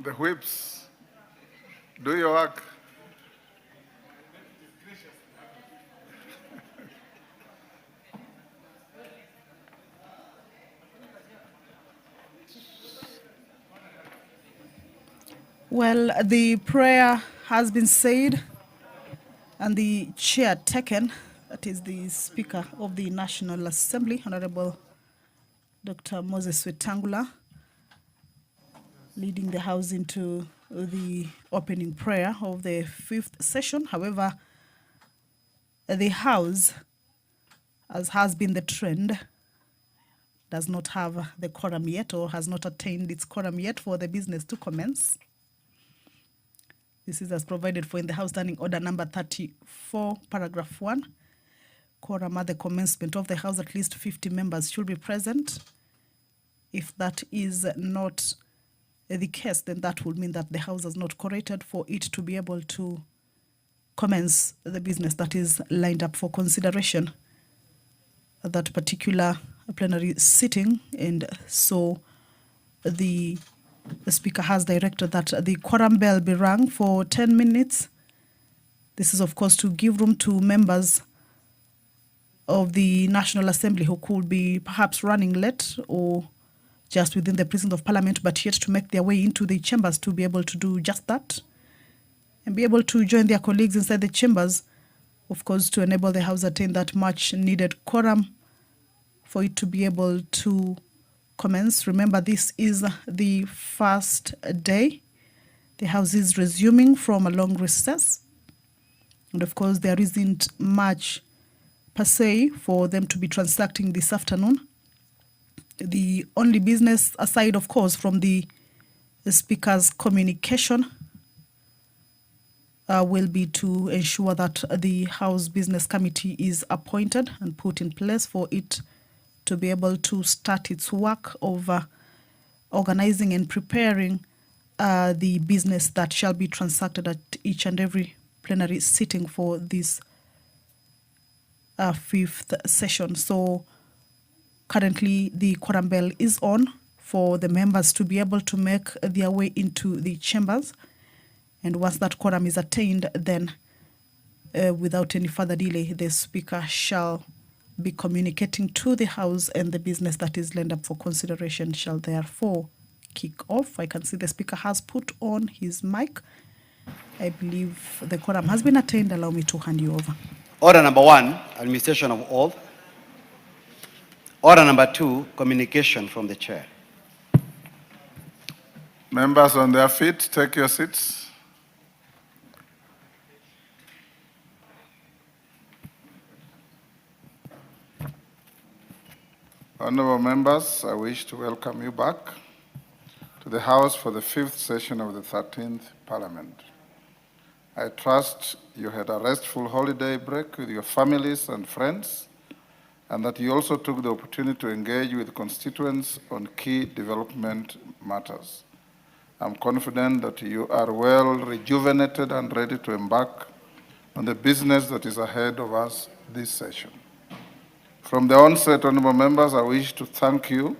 The whips, do your work. Well, the prayer has been said and the chair taken. That is the Speaker of the National Assembly, Honorable Dr. Moses Wetangula, leading the House into the opening prayer of the fifth session. However, the House, as has been the trend, does not have the quorum yet, or has not attained its quorum yet for the business to commence. This is as provided for in the House Standing Order number 34, paragraph 1. Quorum at the commencement of the House, at least 50 members should be present. If that is not the case, then that would mean that the House has not quorated for it to be able to commence the business that is lined up for consideration at that particular plenary sitting. And so the Speaker has directed that the quorum bell be rung for 10 minutes. This is, of course, to give room to members of the National Assembly who could be perhaps running late or just within the precincts of Parliament, but yet to make their way into the chambers to be able to do just that and be able to join their colleagues inside the chambers, of course, to enable the House attain that much needed quorum for it to be able to commence. Remember, this is the first day. The House is resuming from a long recess. And of course, there isn't much per se for them to be transacting this afternoon. The only business, aside, of course, from the Speaker's communication, will be to ensure that the House Business Committee is appointed and put in place for it to be able to start its work of organizing and preparing the business that shall be transacted at each and every plenary sitting for this fifth session. So currently the quorum bell is on for the members to be able to make their way into the chambers. And once that quorum is attained, then without any further delay, the Speaker shall be communicating to the House, and the business that is lined up for consideration shall therefore kick off. I can see the Speaker has put on his mic. I believe the quorum has been attained. Allow me to hand you over. Order number 1, administration of oath. Order number 2, communication from the chair. Members on their feet, take your seats. Honorable members, I wish to welcome you back to the House for the fifth session of the 13th Parliament. I trust you had a restful holiday break with your families and friends, and that you also took the opportunity to engage with constituents on key development matters. I'm confident that you are well rejuvenated and ready to embark on the business that is ahead of us this session. From the onset, honorable members, I wish to thank you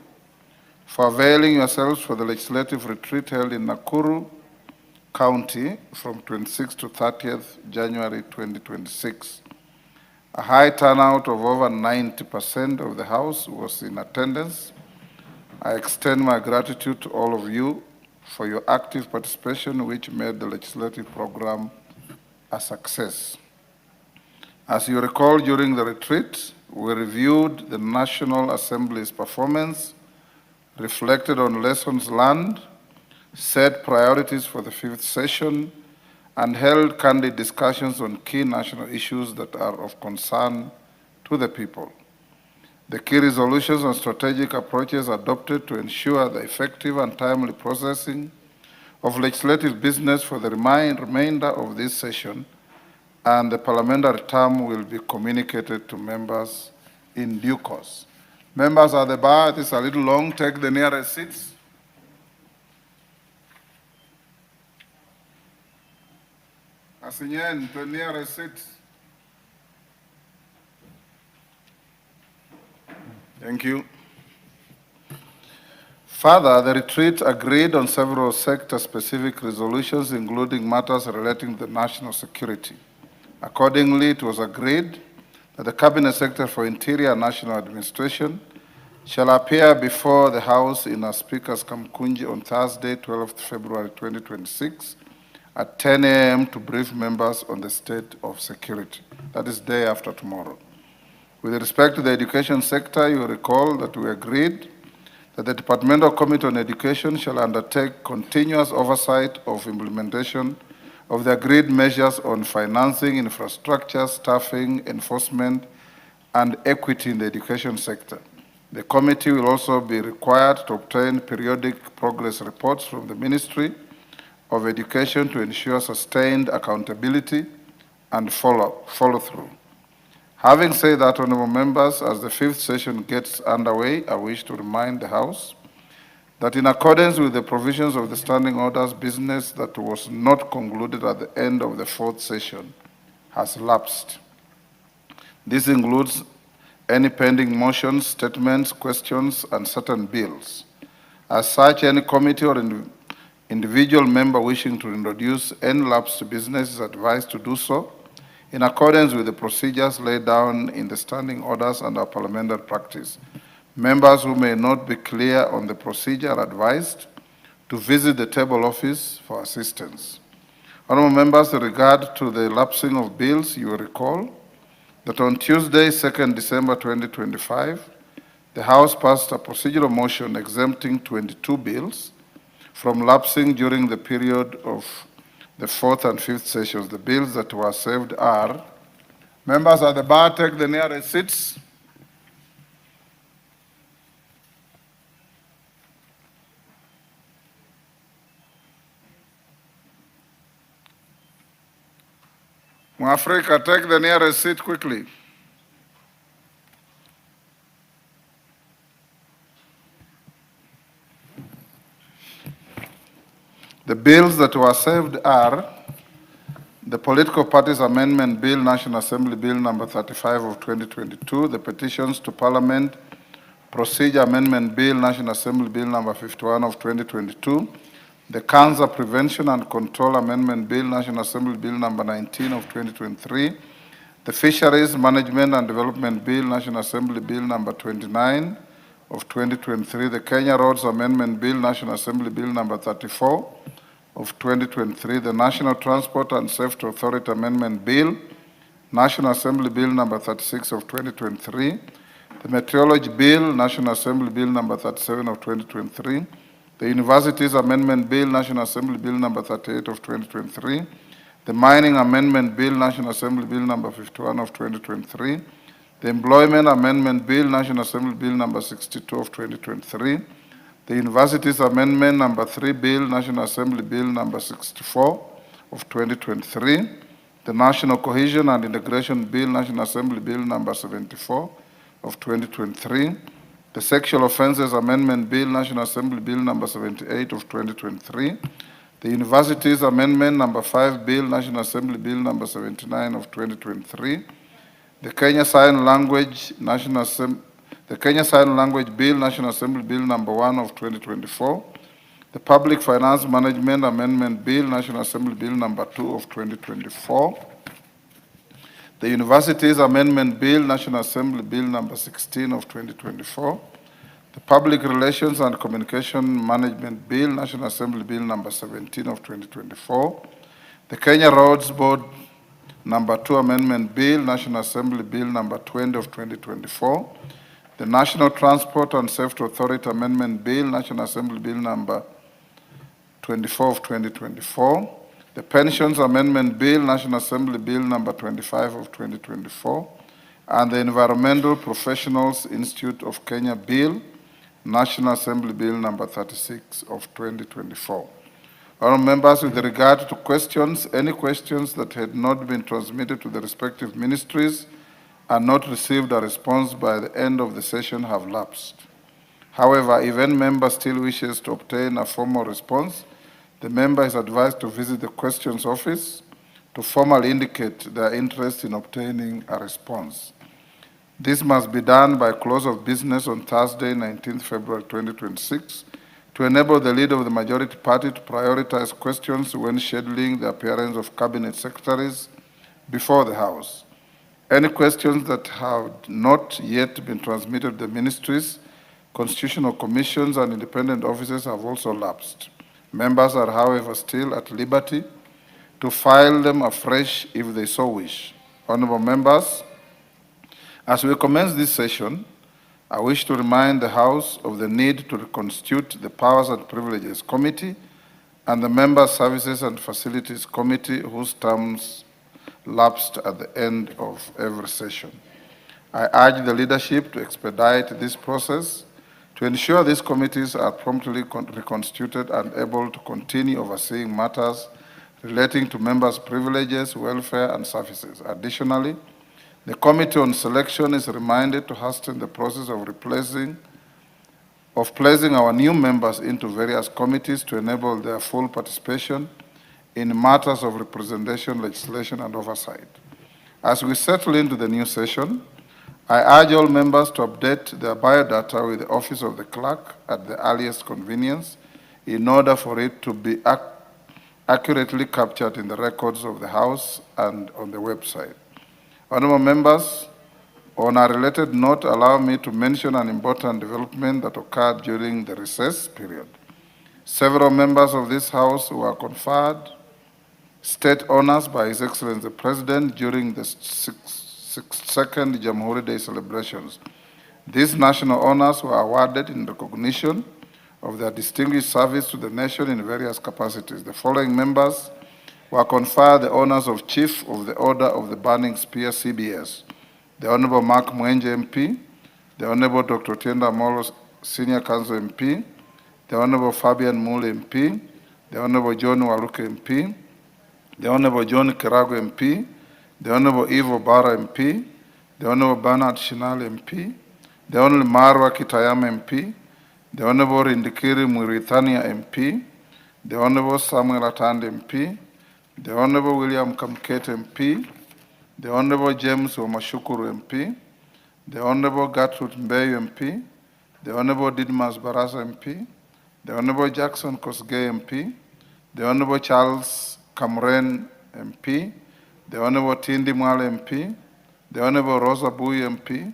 for availing yourselves for the legislative retreat held in Nakuru County from 26th to 30th January 2026. A high turnout of over 90% of the House was in attendance. I extend my gratitude to all of you for your active participation, which made the legislative program a success. As you recall, during the retreat, we reviewed the National Assembly's performance, reflected on lessons learned, set priorities for the fifth session, and held candid discussions on key national issues that are of concern to the people. The key resolutions and strategic approaches adopted to ensure the effective and timely processing of legislative business for the remainder of this session and the parliamentary term will be communicated to members in due course. Members at the bar, it is a little long. Take the nearest seats. Asinyen, the nearest seats. Thank you. Further, the retreat agreed on several sector-specific resolutions, including matters relating to national security. Accordingly, it was agreed that the Cabinet Secretary for Interior and National Administration shall appear before the House in a Speaker's Kamkunji on Thursday, 12th February 2026, at 10 a.m. to brief members on the state of security. That is day after tomorrow. With respect to the education sector, you recall that we agreed that the Departmental Committee on Education shall undertake continuous oversight of implementation of the agreed measures on financing, infrastructure, staffing, enforcement, and equity in the education sector. The committee will also be required to obtain periodic progress reports from the Ministry of Education to ensure sustained accountability and follow-through. Having said that, honorable members, as the fifth session gets underway, I wish to remind the House that in accordance with the provisions of the standing orders, business that was not concluded at the end of the fourth session has lapsed. This includes any pending motions, statements, questions, and certain bills. As such, any committee or individual member wishing to introduce any lapsed business is advised to do so in accordance with the procedures laid down in the standing orders and our parliamentary practice. Members who may not be clear on the procedure are advised to visit the table office for assistance. Honorable members, in regard to the lapsing of bills, you will recall that on Tuesday, 2nd December 2025, the House passed a procedural motion exempting 22 bills from lapsing during the period of the fourth and fifth sessions. The bills that were saved are, members at the bar, take the nearest seats. Mwafrika, take the nearest seat quickly. The bills that were saved are the Political Parties Amendment Bill, National Assembly Bill number 35 of 2022, the Petitions to Parliament Procedure Amendment Bill, National Assembly Bill number 51 of 2022, the Cancer Prevention and Control Amendment Bill, National Assembly Bill number 19 of 2023, the Fisheries Management and Development Bill, National Assembly Bill number 29 of 2023, the Kenya Roads Amendment Bill, National Assembly Bill number 34 of 2023, the National Transport and Safety Authority Amendment Bill, National Assembly Bill number 36 of 2023, the Meteorology Bill, National Assembly Bill number 37 of 2023, the Universities Amendment Bill, National Assembly Bill number 38 of 2023, the Mining Amendment Bill, National Assembly Bill number 51 of 2023, the Employment Amendment Bill, National Assembly Bill number 62 of 2023, the Universities Amendment number 3 Bill, National Assembly Bill number 64 of 2023, the National Cohesion and Integration Bill, National Assembly Bill number 74 of 2023, the Sexual Offences Amendment Bill, National Assembly Bill number 78 of 2023, the Universities Amendment number 5 Bill, National Assembly Bill number 79 of 2023, the Kenya Sign Language Bill, National Assembly Bill number 1 of 2024, the Public Finance Management Amendment Bill, National Assembly Bill number 2 of 2024, the Universities Amendment Bill, National Assembly Bill number 16 of 2024, the Public Relations and Communication Management Bill, National Assembly Bill number 17 of 2024, the Kenya Roads Board number 2 Amendment Bill, National Assembly Bill number 20 of 2024, the National Transport and Safety Authority Amendment Bill, National Assembly Bill number 24 of 2024, the Pensions Amendment Bill, National Assembly Bill number 25 of 2024, and the Environmental Professionals Institute of Kenya Bill, National Assembly Bill number 36 of 2024. Honourable members, with regard to questions, any questions that had not been transmitted to the respective ministries and not received a response by the end of the session have lapsed. However, if any member still wishes to obtain a formal response, the member is advised to visit the questions office to formally indicate their interest in obtaining a response. This must be done by close of business on Thursday, 19th February 2026, to enable the leader of the majority party to prioritize questions when scheduling the appearance of cabinet secretaries before the House. Any questions that have not yet been transmitted to the ministries, constitutional commissions, and independent offices have also lapsed. Members are, however, still at liberty to file them afresh if they so wish. Honorable members, as we commence this session, I wish to remind the House of the need to reconstitute the Powers and Privileges Committee and the Member Services and Facilities Committee, whose terms lapsed at the end of every session. I urge the leadership to expedite this process to ensure these committees are promptly reconstituted and able to continue overseeing matters relating to members' privileges, welfare, and services. Additionally, the Committee on Selection is reminded to hasten the process of placing our new members into various committees to enable their full participation in matters of representation, legislation, and oversight. As we settle into the new session, I urge all members to update their biodata with the Office of the Clerk at the earliest convenience in order for it to be accurately captured in the records of the House and on the website. Honorable members, on a related note, allow me to mention an important development that occurred during the recess period. Several members of this House were conferred state honors by His Excellency the President during the second Jamhuri Day celebrations. These national honors were awarded in recognition of their distinguished service to the nation in various capacities. The following members were conferred the honors of Chief of the Order of the Burning Spear, CBS: the Honorable Mark Mwenje MP, the Honorable Dr. Tienda Molo, Senior Council MP, the Honorable Fabian Mule MP, the Honorable John Waluke MP, the Honorable John Kirago MP, the Honorable Ivo Bara MP, the Honorable Bernard Shinal MP, the Honorable Marwa Kitayama MP, the Honorable Rindikiri Murithania MP, the Honorable Samuel Atand MP, the Honorable William Kamkete MP, the Honorable James Omashukuru MP, the Honorable Gertrude Mbeyu MP, the Honorable Didmas Barasa MP, the Honorable Jackson Kosgei MP, the Honorable Charles Kamren MP, the Honorable Tindi Mwale MP, the Honorable Rosa Bui MP,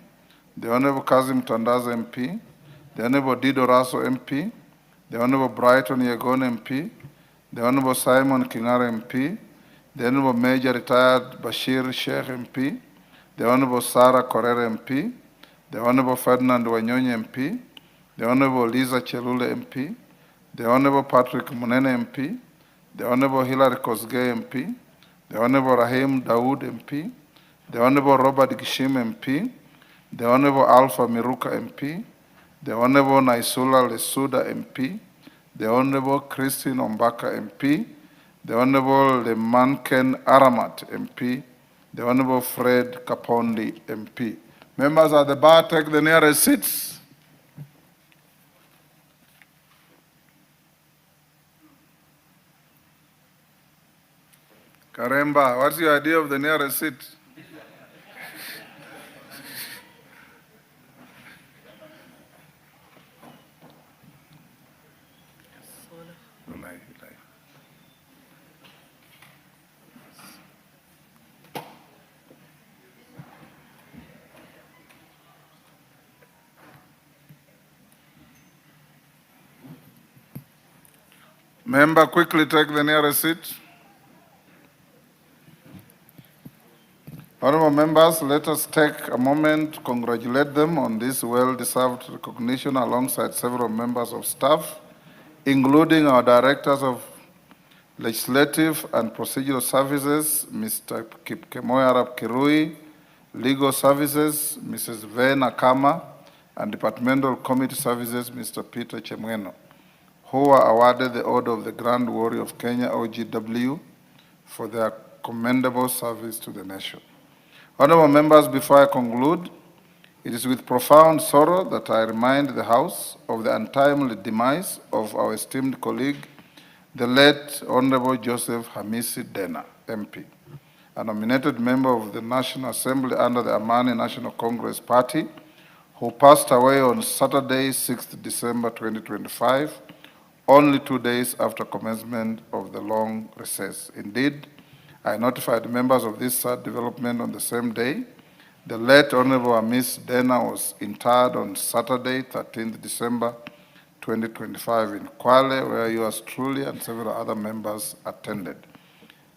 the Honorable Kazim Tandaza MP, the Honorable Dido Raso MP, the Honorable Brighton Yegon MP, the Honorable Simon Kingara MP, the Honorable Major Retired Bashir Sheikh MP, the Honorable Sarah Korere MP, the Honorable Ferdinand Wanyonyi MP, the Honorable Lisa Chelule MP, the Honorable Patrick Munene MP, the Honorable Hilary Kosgei MP, the Honorable Rahim Dawood MP, the Honorable Robert Gishim MP, the Honorable Alpha Miruka MP, the Honorable Naisula Lesuda MP, the Honorable Christine Ombaka MP, the Honorable Lemanken Aramat MP, the Honorable Fred Kapondi MP. Members at the bar, take the nearest seats. Karemba, what's your idea of the nearest seat? Member, quickly take the nearest seat. Honorable members, let us take a moment to congratulate them on this well-deserved recognition alongside several members of staff, including our directors of Legislative and Procedural Services, Mr. Kipkemoy Arap Kirui, Legal Services, Mrs. Vena Kama, and Departmental Committee Services, Mr. Peter Chemweno, who were awarded the Order of the Grand Warrior of Kenya, OGW, for their commendable service to the nation. Honorable members, before I conclude, it is with profound sorrow that I remind the House of the untimely demise of our esteemed colleague, the late Honorable Joseph Hamisi Dena, MP, a nominated member of the National Assembly under the Amani National Congress Party, who passed away on Saturday, 6th December 2025, only 2 days after commencement of the long recess. Indeed, I notified members of this sad development on the same day. The late Honorable Miss Dena was interred on Saturday, 13th December 2025 in Kwale, where yours truly and several other members attended.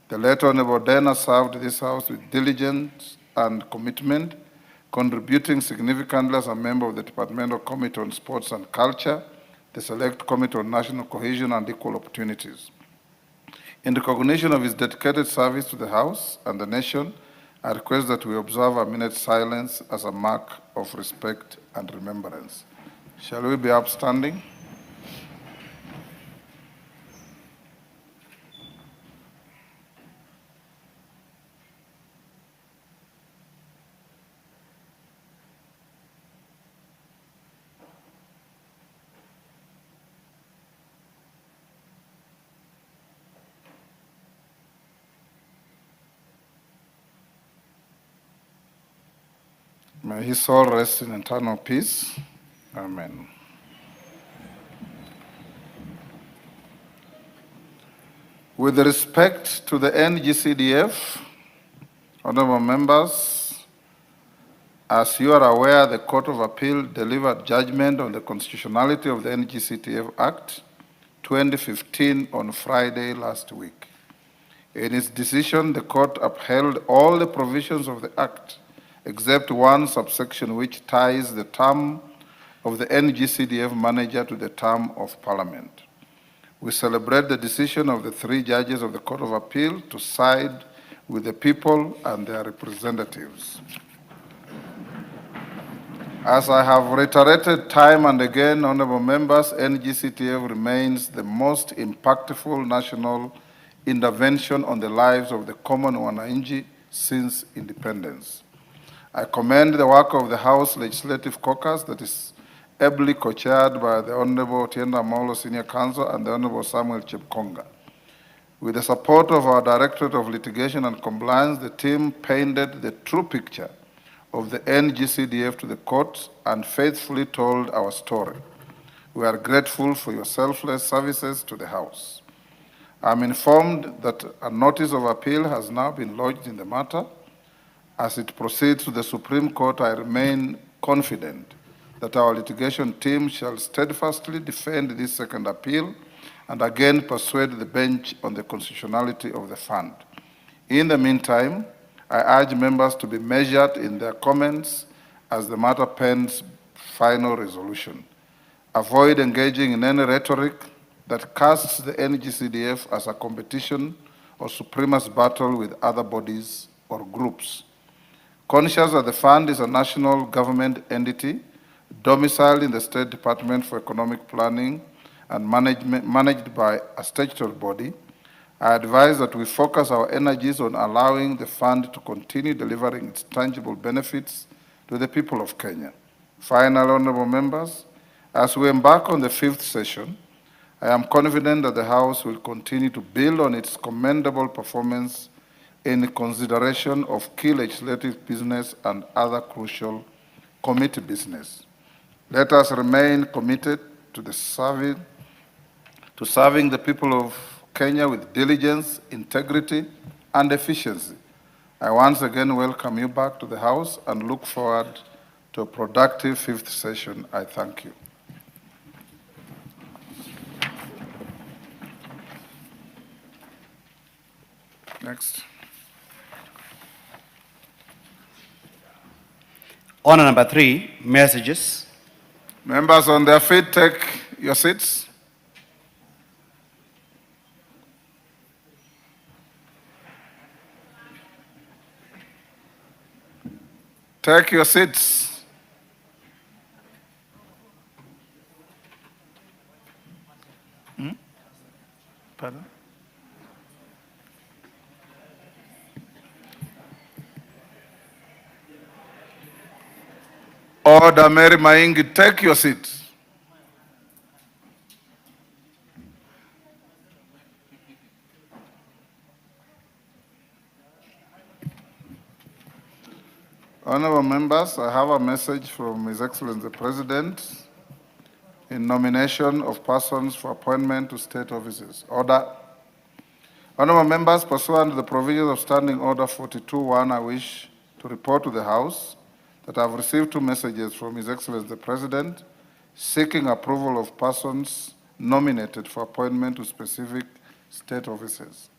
The late Honorable Dena served this House with diligence and commitment, contributing significantly as a member of the Departmental Committee on Sports and Culture, the Select Committee on National Cohesion and Equal Opportunities. In recognition of his dedicated service to the House and the nation, I request that we observe a minute's silence as a mark of respect and remembrance. Shall we be upstanding? May his soul rest in eternal peace. Amen. With respect to the NGCDF, honorable members, as you are aware, the Court of Appeal delivered judgment on the constitutionality of the NGCDF Act 2015 on Friday last week. In its decision, the court upheld all the provisions of the Act except one subsection which ties the term of the NGCDF manager to the term of Parliament. We celebrate the decision of the 3 judges of the Court of Appeal to side with the people and their representatives. As I have reiterated time and again, honorable members, NGCDF remains the most impactful national intervention on the lives of the common wananchi since independence. I commend the work of the House Legislative Caucus that is ably co-chaired by the Honorable Tienda Molo Senior Counsel and the Honorable Samuel Chepkonga. With the support of our Directorate of Litigation and Compliance, the team painted the true picture of the NGCDF to the courts and faithfully told our story. We are grateful for your selfless services to the House. I'm informed that a notice of appeal has now been lodged in the matter. As it proceeds to the Supreme Court, I remain confident that our litigation team shall steadfastly defend this second appeal and again persuade the bench on the constitutionality of the fund. In the meantime, I urge members to be measured in their comments as the matter pens final resolution. Avoid engaging in any rhetoric that casts the NGCDF as a competition or supremacist battle with other bodies or groups. Conscious that the fund is a national government entity domiciled in the State Department for Economic Planning and managed by a statutory body, I advise that we focus our energies on allowing the fund to continue delivering its tangible benefits to the people of Kenya. Finally, honorable members, as we embark on the 5th session, I am confident that the House will continue to build on its commendable performance in consideration of key legislative business and other crucial committee business. Let us remain committed to serving the people of Kenya with diligence, integrity, and efficiency. I once again welcome you back to the House and look forward to a productive 5th session. I thank you. Next. Order number 3, messages. Members on their feet, take your seats. Take your seats. Pardon? Order, Mary Maingi, take your seat. Honorable members, I have a message from His Excellency the President in nomination of persons for appointment to state offices. Order. Honorable members, pursuant to the provisions of Standing Order 42.1, I wish to report to the House that I have received 2 messages from His Excellency the President seeking approval of persons nominated for appointment to specific state offices.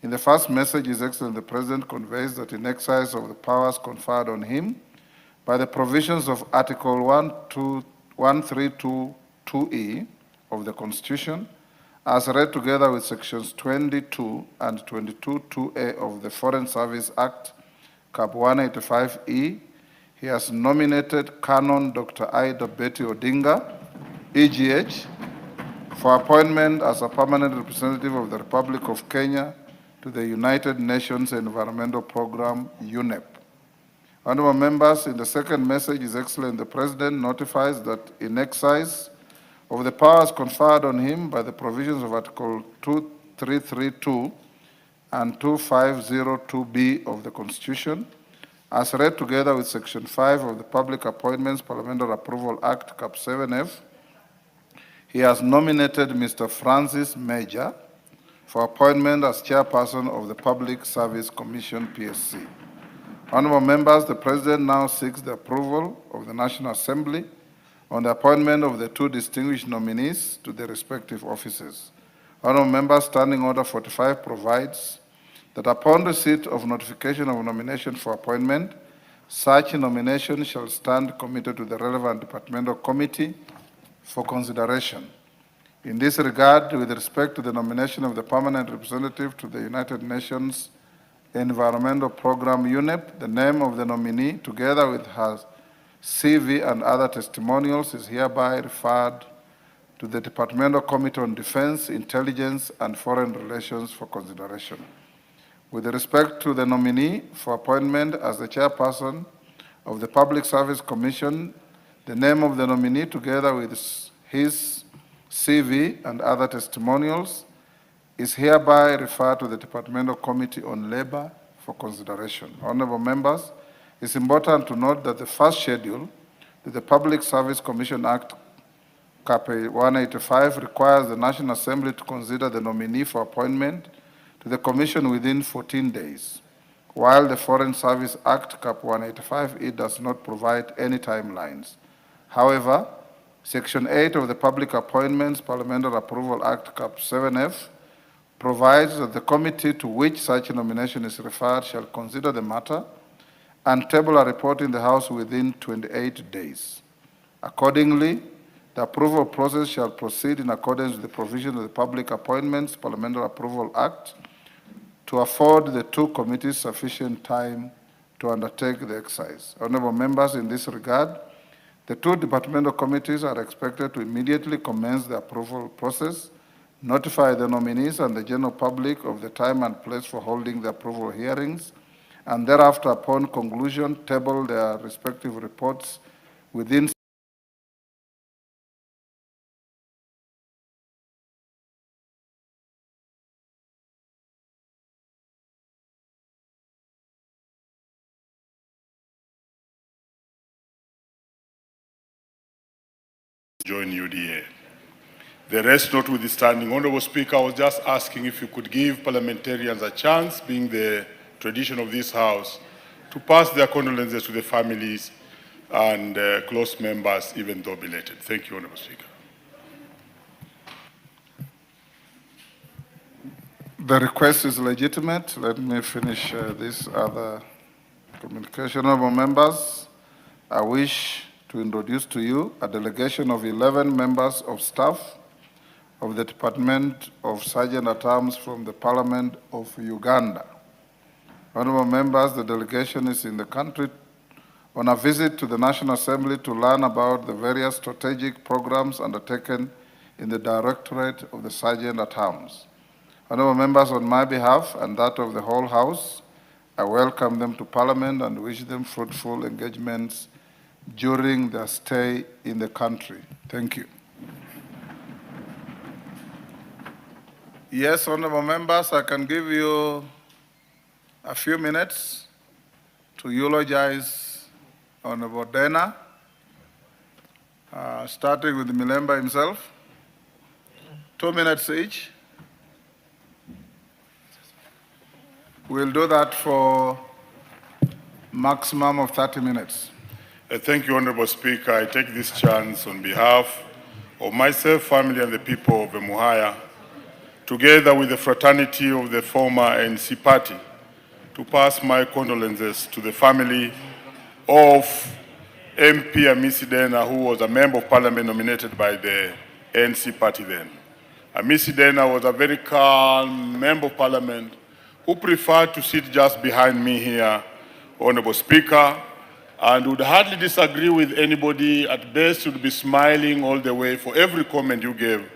In the first message, His Excellency the President conveys that in exercise of the powers conferred on him by the provisions of Article 1322E of the Constitution, as read together with Sections 22 and 22(2)A of the Foreign Service Act, Cap 185E, he has nominated Canon Dr. Ida Betty Odinga, EGH, for appointment as a permanent representative of the Republic of Kenya to the United Nations Environmental Program, UNEP. Honorable members, in the second message, His Excellency the President notifies that in exercise of the powers conferred on him by the provisions of Article 2332 and 2502B of the Constitution, as read together with Section 5 of the Public Appointments Parliamentary Approval Act, Cap 7F, he has nominated Mr. Francis Major for appointment as chairperson of the Public Service Commission, PSC. Honorable members, the President now seeks the approval of the National Assembly on the appointment of the 2 distinguished nominees to their respective offices. Honorable members, Standing Order 45 provides that upon receipt of notification of nomination for appointment, such nomination shall stand committed to the relevant departmental committee for consideration. In this regard, with respect to the nomination of the permanent representative to the United Nations Environmental Program, UNEP, the name of the nominee, together with her CV and other testimonials, is hereby referred to the Departmental Committee on Defense, Intelligence, and Foreign Relations for consideration. With respect to the nominee for appointment as the chairperson of the Public Service Commission, the name of the nominee, together with his CV and other testimonials, is hereby referred to the Departmental Committee on Labor for consideration. Honorable members, it's important to note that the first schedule to the Public Service Commission Act, Cap 185, requires the National Assembly to consider the nominee for appointment to the Commission within 14 days, while the Foreign Service Act, Cap 185, does not provide any timelines. However, Section 8 of the Public Appointments Parliamentary Approval Act, Cap 7F, provides that the committee to which such a nomination is referred shall consider the matter and table a report in the House within 28 days. Accordingly, the approval process shall proceed in accordance with the provisions of the Public Appointments Parliamentary Approval Act to afford the 2 committees sufficient time to undertake the exercise. Honorable members, in this regard, the 2 departmental committees are expected to immediately commence the approval process, notify the nominees and the general public of the time and place for holding the approval hearings, and thereafter, upon conclusion, table their respective reports within join UDA. The rest notwithstanding, Honorable Speaker, I was just asking if you could give parliamentarians a chance, being the tradition of this House, to pass their condolences to the families and close members, even though belated. Thank you, Honorable Speaker. The request is legitimate. Let me finish this other communication. Honorable members, I wish to introduce to you a delegation of 11 members of staff of the Department of Sergeant-at-Arms from the Parliament of Uganda. Honorable members, the delegation is in the country on a visit to the National Assembly to learn about the various strategic programs undertaken in the Directorate of the Sergeant-at-Arms. Honorable members, on my behalf and that of the whole House, I welcome them to Parliament and wish them fruitful engagements during their stay in the country. Thank you. Yes, honorable members, I can give you a few minutes to eulogize Honorable Dena Starting with Milemba himself. 2 minutes each. We'll do that for maximum of 30 minutes. Thank you, Honorable Speaker. I take this chance on behalf of myself, family, and the people of Emuhaya, together with the fraternity of the former ANC party, to pass my condolences to the family of MP Hamisi Dena, who was a member of parliament nominated by the ANC party then. Hamisi Dena was a very calm member of parliament who preferred to sit just behind me here, Honorable Speaker, and would hardly disagree with anybody. At best, would be smiling all the way for every comment you gave.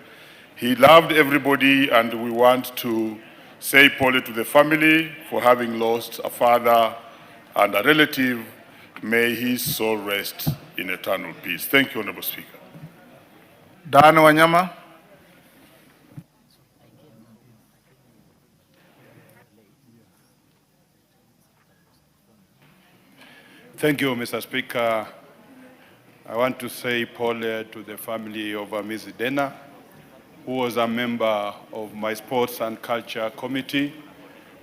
He loved everybody, and we want to say Polly to the family for having lost a father and a relative. May his soul rest in eternal peace. Thank you, Honorable Speaker. Dan Wanyama. Thank you, Mr. Speaker. I want to say Polly to the family of Hamisi Dena, who was a member of my Sports and Culture Committee.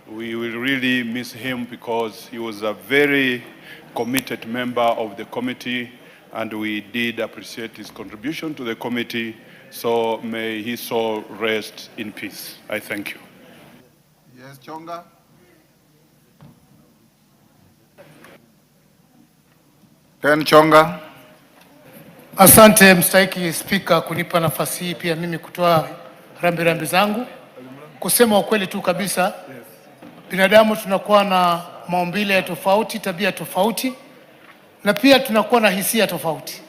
We will really miss him because he was a very committed member of the committee, and we did appreciate his contribution to the committee. So may his soul rest in peace. I thank you. Yes, Chonga. Ken Chonga. Asante mstahiki Spika kunipa nafasi hii pia mimi kutoa rambirambi zangu. Kusema ukweli tu kabisa, binadamu tunakuwa na maumbile tofauti, tabia tofauti, na pia tunakuwa na hisia tofauti.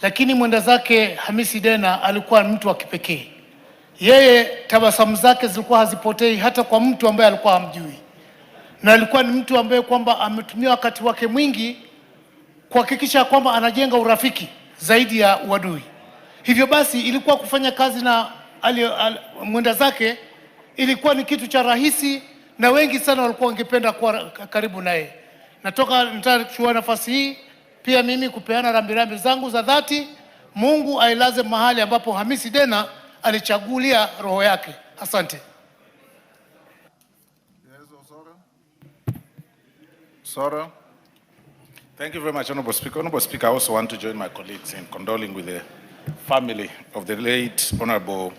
Lakini mwenda zake Hamisi Dena alikuwa mtu wa kipekee. Yeye tabasamu zake zilikuwa hazipotei hata kwa mtu ambaye alikuwa hamjui. Na alikuwa ni mtu ambaye kwamba ametumia wakati wake mwingi kuhakikisha kwamba anajenga urafiki zaidi ya uadui. Hivyo basi ilikuwa kufanya kazi na mwenda zake ilikuwa ni kitu cha rahisi, na wengi sana walikuwa wangependa kuwa karibu naye. Nataka kuchukua nafasi hii pia mimi kupeana rambirambi zangu za dhati. Mungu ailaze mahali ambapo Hamisi Dena alichagulia roho yake. Asante. Yes, Sora. Thank you very much, Honorable Speaker. Honorable Speaker, I also want to join my colleagues in condoling with the family of the late Honorable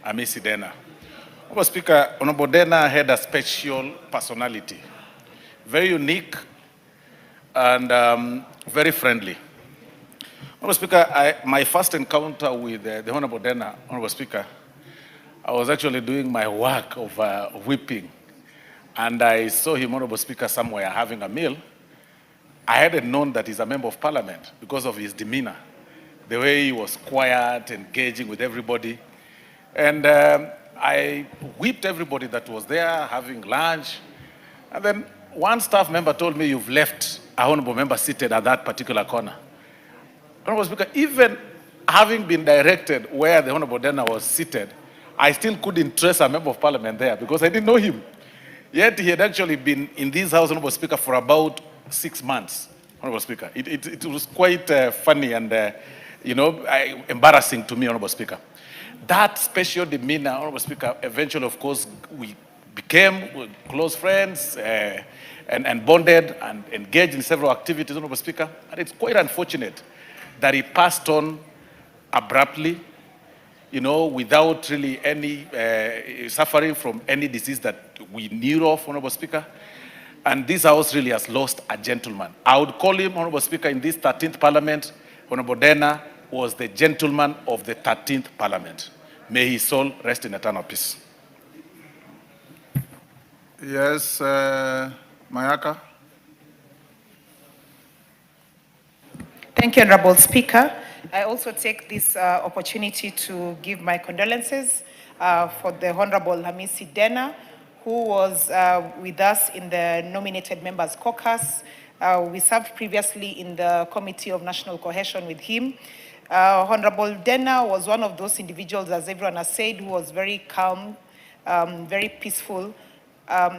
Hamisi Dena. Honorable Speaker, Honorable Dena had a special personality, very unique and very friendly. Honorable Speaker, my first encounter with the Honorable Dena, Honorable Speaker, I was actually doing my work of whipping, and I saw him, Honorable Speaker, somewhere having a meal. I hadn't known that he's a member of parliament because of his demeanor, the way he was quiet, engaging with everybody. And I whipped everybody that was there having lunch. And then one staff member told me, you've left a honorable member seated at that particular corner. Honorable Speaker, even having been directed where the Honorable Dena was seated, I still couldn't trace a member of parliament there because I didn't know him. Yet he had actually been in this house, Honorable Speaker, for about 6 months, Honorable Speaker. It was quite funny and, embarrassing to me, Honorable Speaker. That special demeanor, Honorable Speaker, eventually, of course, we became close friends and bonded and engaged in several activities, Honorable Speaker. And it's quite unfortunate that he passed on abruptly, without really any suffering from any disease that we knew of, Honorable Speaker. And this house really has lost a gentleman. I would call him, Honorable Speaker, in this 13th Parliament, Honorable Dena was the gentleman of the 13th Parliament. May his soul rest in eternal peace. Yes, Mayaka. Thank you, Honorable Speaker. I also take this opportunity to give my condolences for the Honorable Hamisi Dena, who was with us in the nominated members caucus. We served previously in the Committee of National Cohesion with him. Honorable Dena was one of those individuals, as everyone has said, who was very calm, very peaceful.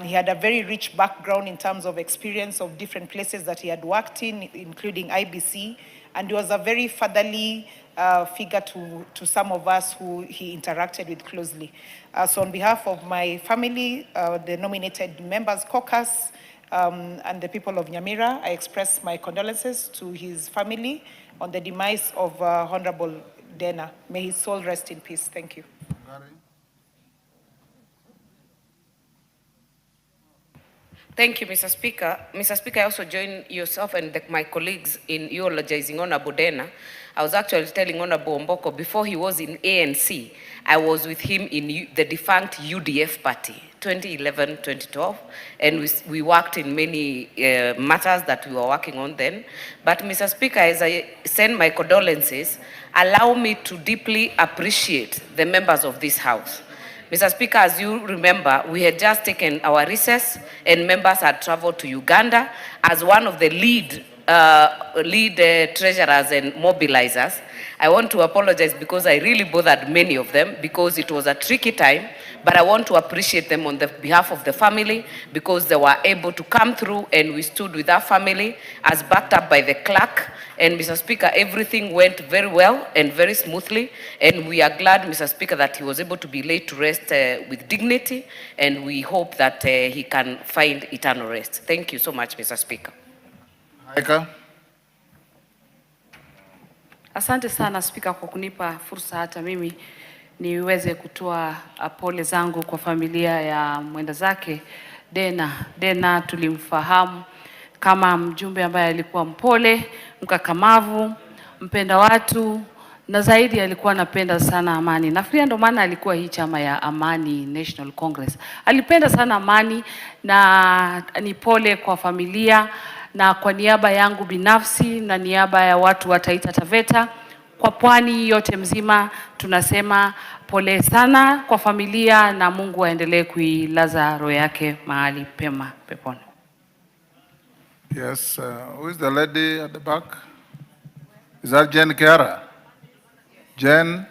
He had a very rich background in terms of experience of different places that he had worked in, including IBC and he was a very fatherly figure to some of us who he interacted with closely. So on behalf of my family, the nominated members caucus, and the people of Nyamira, I express my condolences to his family on the demise of Honorable Dena. May his soul rest in peace. Thank you. Thank you, Mr. Speaker. Mr. Speaker, I also join yourself and my colleagues in eulogizing Honorable Dena. I was actually telling Honorable Mboko, before he was in ANC, I was with him in the defunct UDF party, 2011-2012, and we worked in many matters that we were working on then. But Mr. Speaker, as I send my condolences, allow me to deeply appreciate the members of this House. Mr. Speaker, as you remember, we had just taken our recess and members had traveled to Uganda as one of the lead treasurers and mobilizers. I want to apologize because I really bothered many of them because it was a tricky time, but I want to appreciate them on the behalf of the family because they were able to come through and we stood with our family as backed up by the clerk. And Mr. Speaker, everything went very well and very smoothly. And we are glad, Mr. Speaker, that he was able to be laid to rest with dignity. And we hope that he can find eternal rest. Thank you so much, Mr. Speaker. Haika. Asante sana Spika kwa kunipa fursa hata mimi niweze kutoa pole zangu kwa familia ya mwenda zake Dena. Dena tulimfahamu kama mjumbe ambaye alikuwa mpole, mkakamavu, mpenda watu na zaidi alikuwa anapenda sana amani. Nafikiri ndio maana alikuwa hii chama ya Amani National Congress. Alipenda sana amani na ni pole kwa familia. Na kwa niaba yangu binafsi na niaba ya watu wa Taita Taveta, kwa pwani yote mzima tunasema pole sana kwa familia na Mungu aendelee kuilaza roho yake mahali pema peponi. Yes, who is the lady at the back? Is that Jen Kiara? Jen?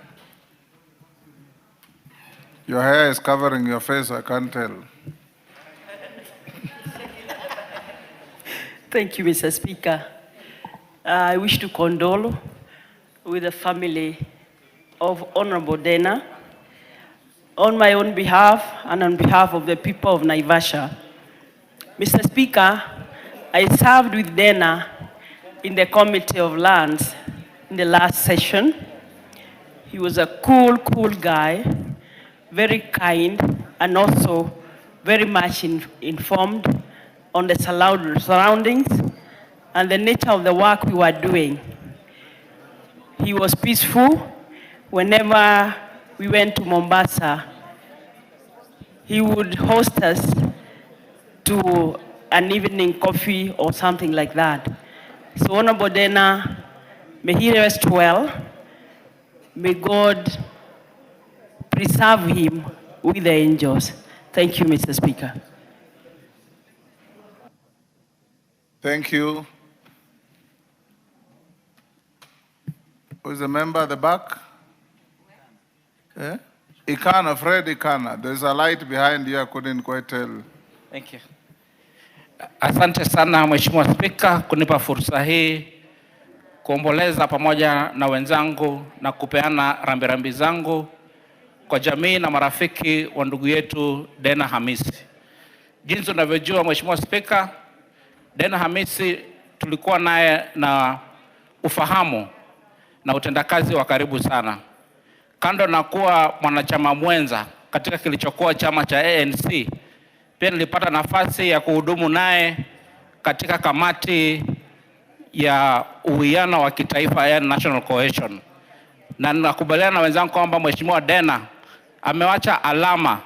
Your hair is covering your face, I can't tell. Thank you, Mr. Speaker. I wish to condole with the family of Honorable Dena on my own behalf and on behalf of the people of Naivasha. Mr. Speaker, I served with Dena in the Committee of Lands in the last session. He was a cool guy, very kind, and also very much informed on the surroundings and the nature of the work we were doing. He was peaceful. Whenever we went to Mombasa, he would host us to an evening coffee or something like that. So Honorable Dena, may he rest well. May God preserve him with the angels. Thank you, Mr. Speaker. Thank you. Who's the member at the back? Yeah? Ikana, Fred Ikana. There's a light behind you, I couldn't quite tell. Thank you. Asante sana Mheshimiwa Spika kunipa fursa hii kuomboleza pamoja na wenzangu na kupeana rambirambi zangu kwa jamii na marafiki wa ndugu yetu Dena Hamisi. Jinsi unavyojua Mheshimiwa Spika, Dena Hamisi tulikuwa naye na ufahamu na utendakazi wa karibu sana. Kando na kuwa mwanachama mwenza katika kilichokuwa chama cha ANC, pia nilipata nafasi ya kuhudumu naye katika kamati ya uwiano wa kitaifa ya National Cohesion. Na ninakubaliana na wenzangu kwamba Mheshimiwa Dena amewacha alama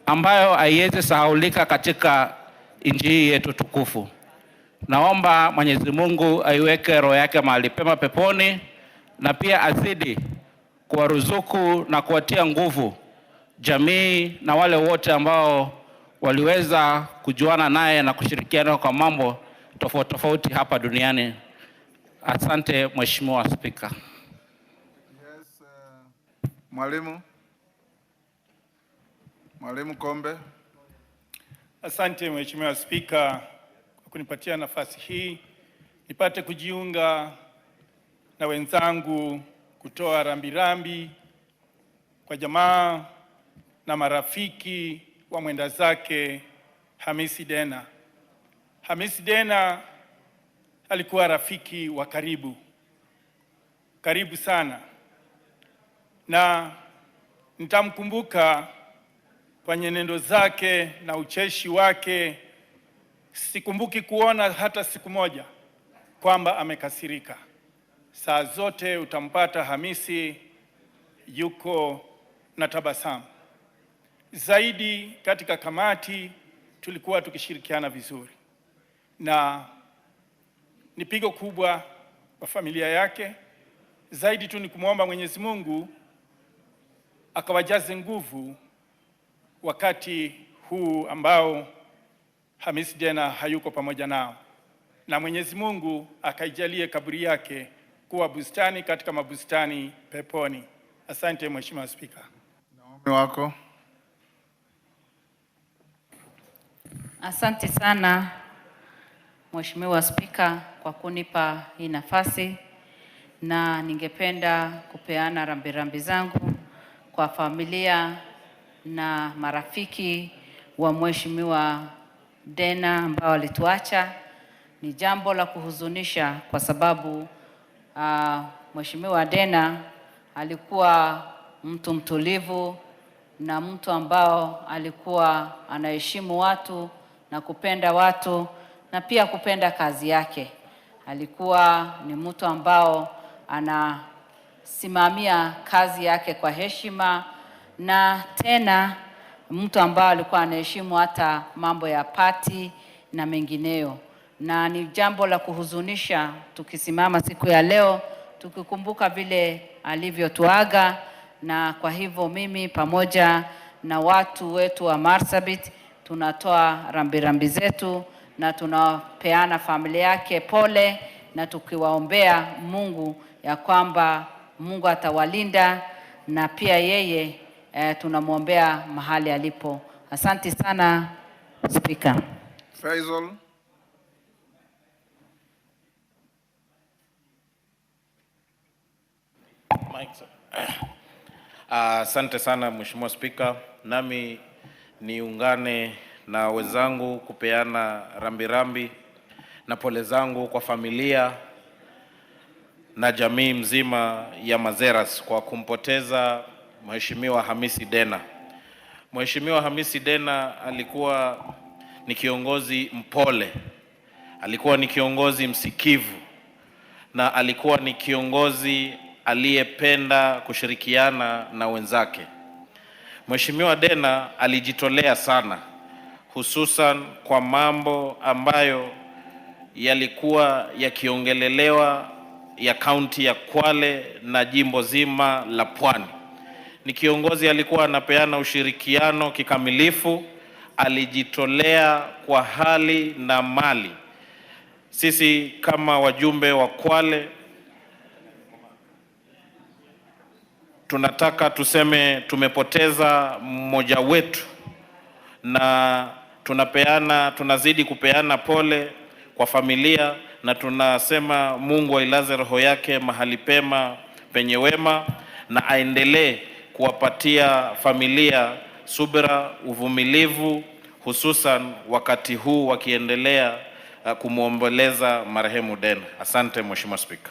ambayo haiwezi sahaulika katika nchi hii yetu tukufu. Naomba Mwenyezi Mungu aiweke roho yake mahali pema peponi na pia azidi kuwaruzuku na kuwatia nguvu jamii na wale wote ambao waliweza kujuana naye na kushirikiana kwa mambo tofauti hapa duniani. Asante Mheshimiwa Spika. Yes, Mwalimu Kombe. Asante Mheshimiwa Spika kwa kunipatia nafasi hii nipate kujiunga na wenzangu kutoa rambirambi kwa jamaa na marafiki wa mwenda zake Hamisi Dena. Hamisi Dena alikuwa rafiki wa karibu sana, na nitamkumbuka kwa nyenendo zake na ucheshi wake. Sikumbuki kuona hata siku moja kwamba amekasirika. Saa zote utampata Hamisi yuko na tabasamu. Zaidi katika kamati tulikuwa tukishirikiana vizuri, na ni pigo kubwa kwa familia yake. Zaidi tu ni kumwomba Mwenyezi Mungu akawajaze nguvu wakati huu ambao Hamisi Dena hayuko pamoja nao, na Mwenyezi Mungu akaijalie kaburi yake kuwa bustani katika mabustani peponi. Asante Mheshimiwa Spika. Naombi wako. Asante sana Mheshimiwa Spika kwa kunipa hii nafasi, na ningependa kupeana rambirambi zangu kwa familia na marafiki wa Mheshimiwa Dena ambao walituacha. Ni jambo la kuhuzunisha kwa sababu Mheshimiwa Dena alikuwa mtu mtulivu na mtu ambao alikuwa anaheshimu watu na kupenda watu na pia kupenda kazi yake. Alikuwa ni mtu ambao anasimamia kazi yake kwa heshima, na tena mtu ambao alikuwa anaheshimu hata mambo ya pati na mengineyo. Na ni jambo la kuhuzunisha tukisimama siku ya leo tukikumbuka vile alivyotuaga, na kwa hivyo mimi pamoja na watu wetu wa Marsabit tunatoa rambirambi zetu na tunapeana familia yake pole, na tukiwaombea Mungu ya kwamba Mungu atawalinda, na pia yeye tunamwombea mahali alipo. Asante sana Speaker. Faisal. Asante sana Mheshimiwa Spika, nami niungane na wenzangu kupeana rambirambi na pole zangu kwa familia na jamii mzima ya Mazeras kwa kumpoteza Mheshimiwa Hamisi Dena. Mheshimiwa Hamisi Dena alikuwa ni kiongozi mpole, alikuwa ni kiongozi msikivu, na alikuwa ni kiongozi aliyependa kushirikiana na wenzake. Mheshimiwa Dena alijitolea sana, hususan kwa mambo ambayo yalikuwa yakiongelelewa ya kaunti ya Kwale na jimbo zima la Pwani. Ni kiongozi alikuwa anapeana ushirikiano kikamilifu, alijitolea kwa hali na mali. Sisi kama wajumbe wa Kwale tunataka tuseme tumepoteza mmoja wetu, na tunazidi kupeana pole kwa familia, na tunasema Mungu ailaze roho yake mahali pema penye wema, na aendelee kuwapatia familia subira, uvumilivu, hususan wakati huu wakiendelea kumuomboleza marehemu Dena. Asante Mheshimiwa Spika.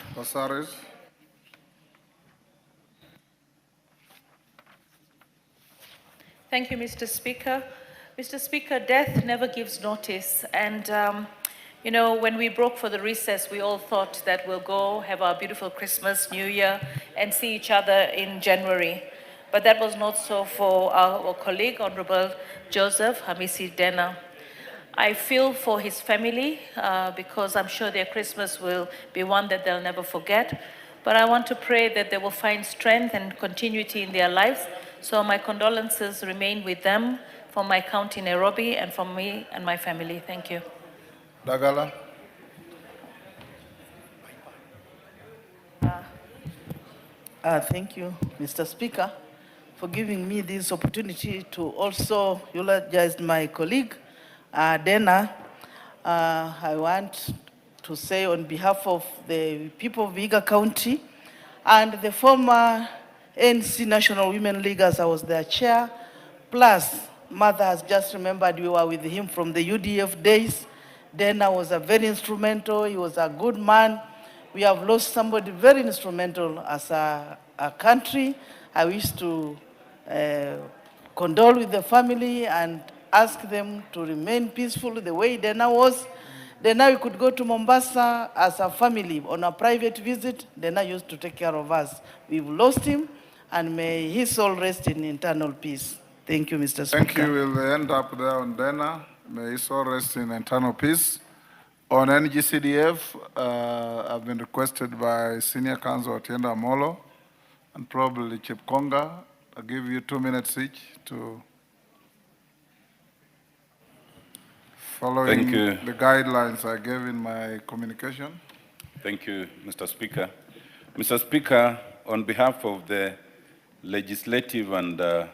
Thank you, Mr. Speaker. Mr. Speaker, death never gives notice. And, you know, when we broke for the recess, we all thought that we'll go have our beautiful Christmas, New Year, and see each other in January. But that was not so for our colleague, Honorable Joseph Hamisi Dena. I feel for his family because I'm sure their Christmas will be one that they'll never forget. But I want to pray that they will find strength and continuity in their lives. So my condolences remain with them, from my county Nairobi, and from me and my family. Thank you. Dagala. Thank you, Mr. Speaker, for giving me this opportunity to also eulogize my colleague, Dena. I want to say on behalf of the people of Vihiga County and the former ANC National Women League, as I was their chair, plus Mother has just remembered we were with him from the UDF days. Dena was a very instrumental, he was a good man. We have lost somebody very instrumental as a country. I wish to condole with the family and ask them to remain peaceful the way Dena was. Dena, we could go to Mombasa as a family on a private visit. Dena used to take care of us. We've lost him, and may his soul rest in eternal peace. Thank you, Mr. Speaker. Thank you. We'll end up there on Dena. May his soul rest in eternal peace. On NGCDF, I've been requested by Senior Counsel Atienda Molo and probably Chief Konga. I'll give you 2 minutes each to following the guidelines I gave in my communication. Thank you, Mr. Speaker. Mr. Speaker, on behalf of the Legislative and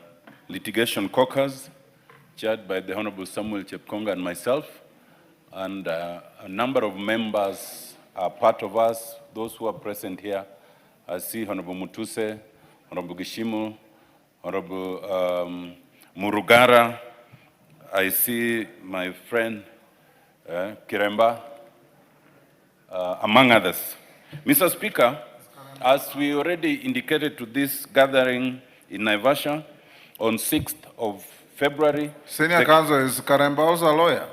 Litigation Caucus, chaired by the Honorable Samuel Chepkonga and myself, and a number of members are part of us, those who are present here. I see Honorable Mutuse, Honorable Gishimu, Honorable Murugara. I see my friend Kiremba, among others. Mr. Speaker, as we already indicated to this gathering in Naivasha on 6th of February. Senior Counsel, is Karemba also a lawyer?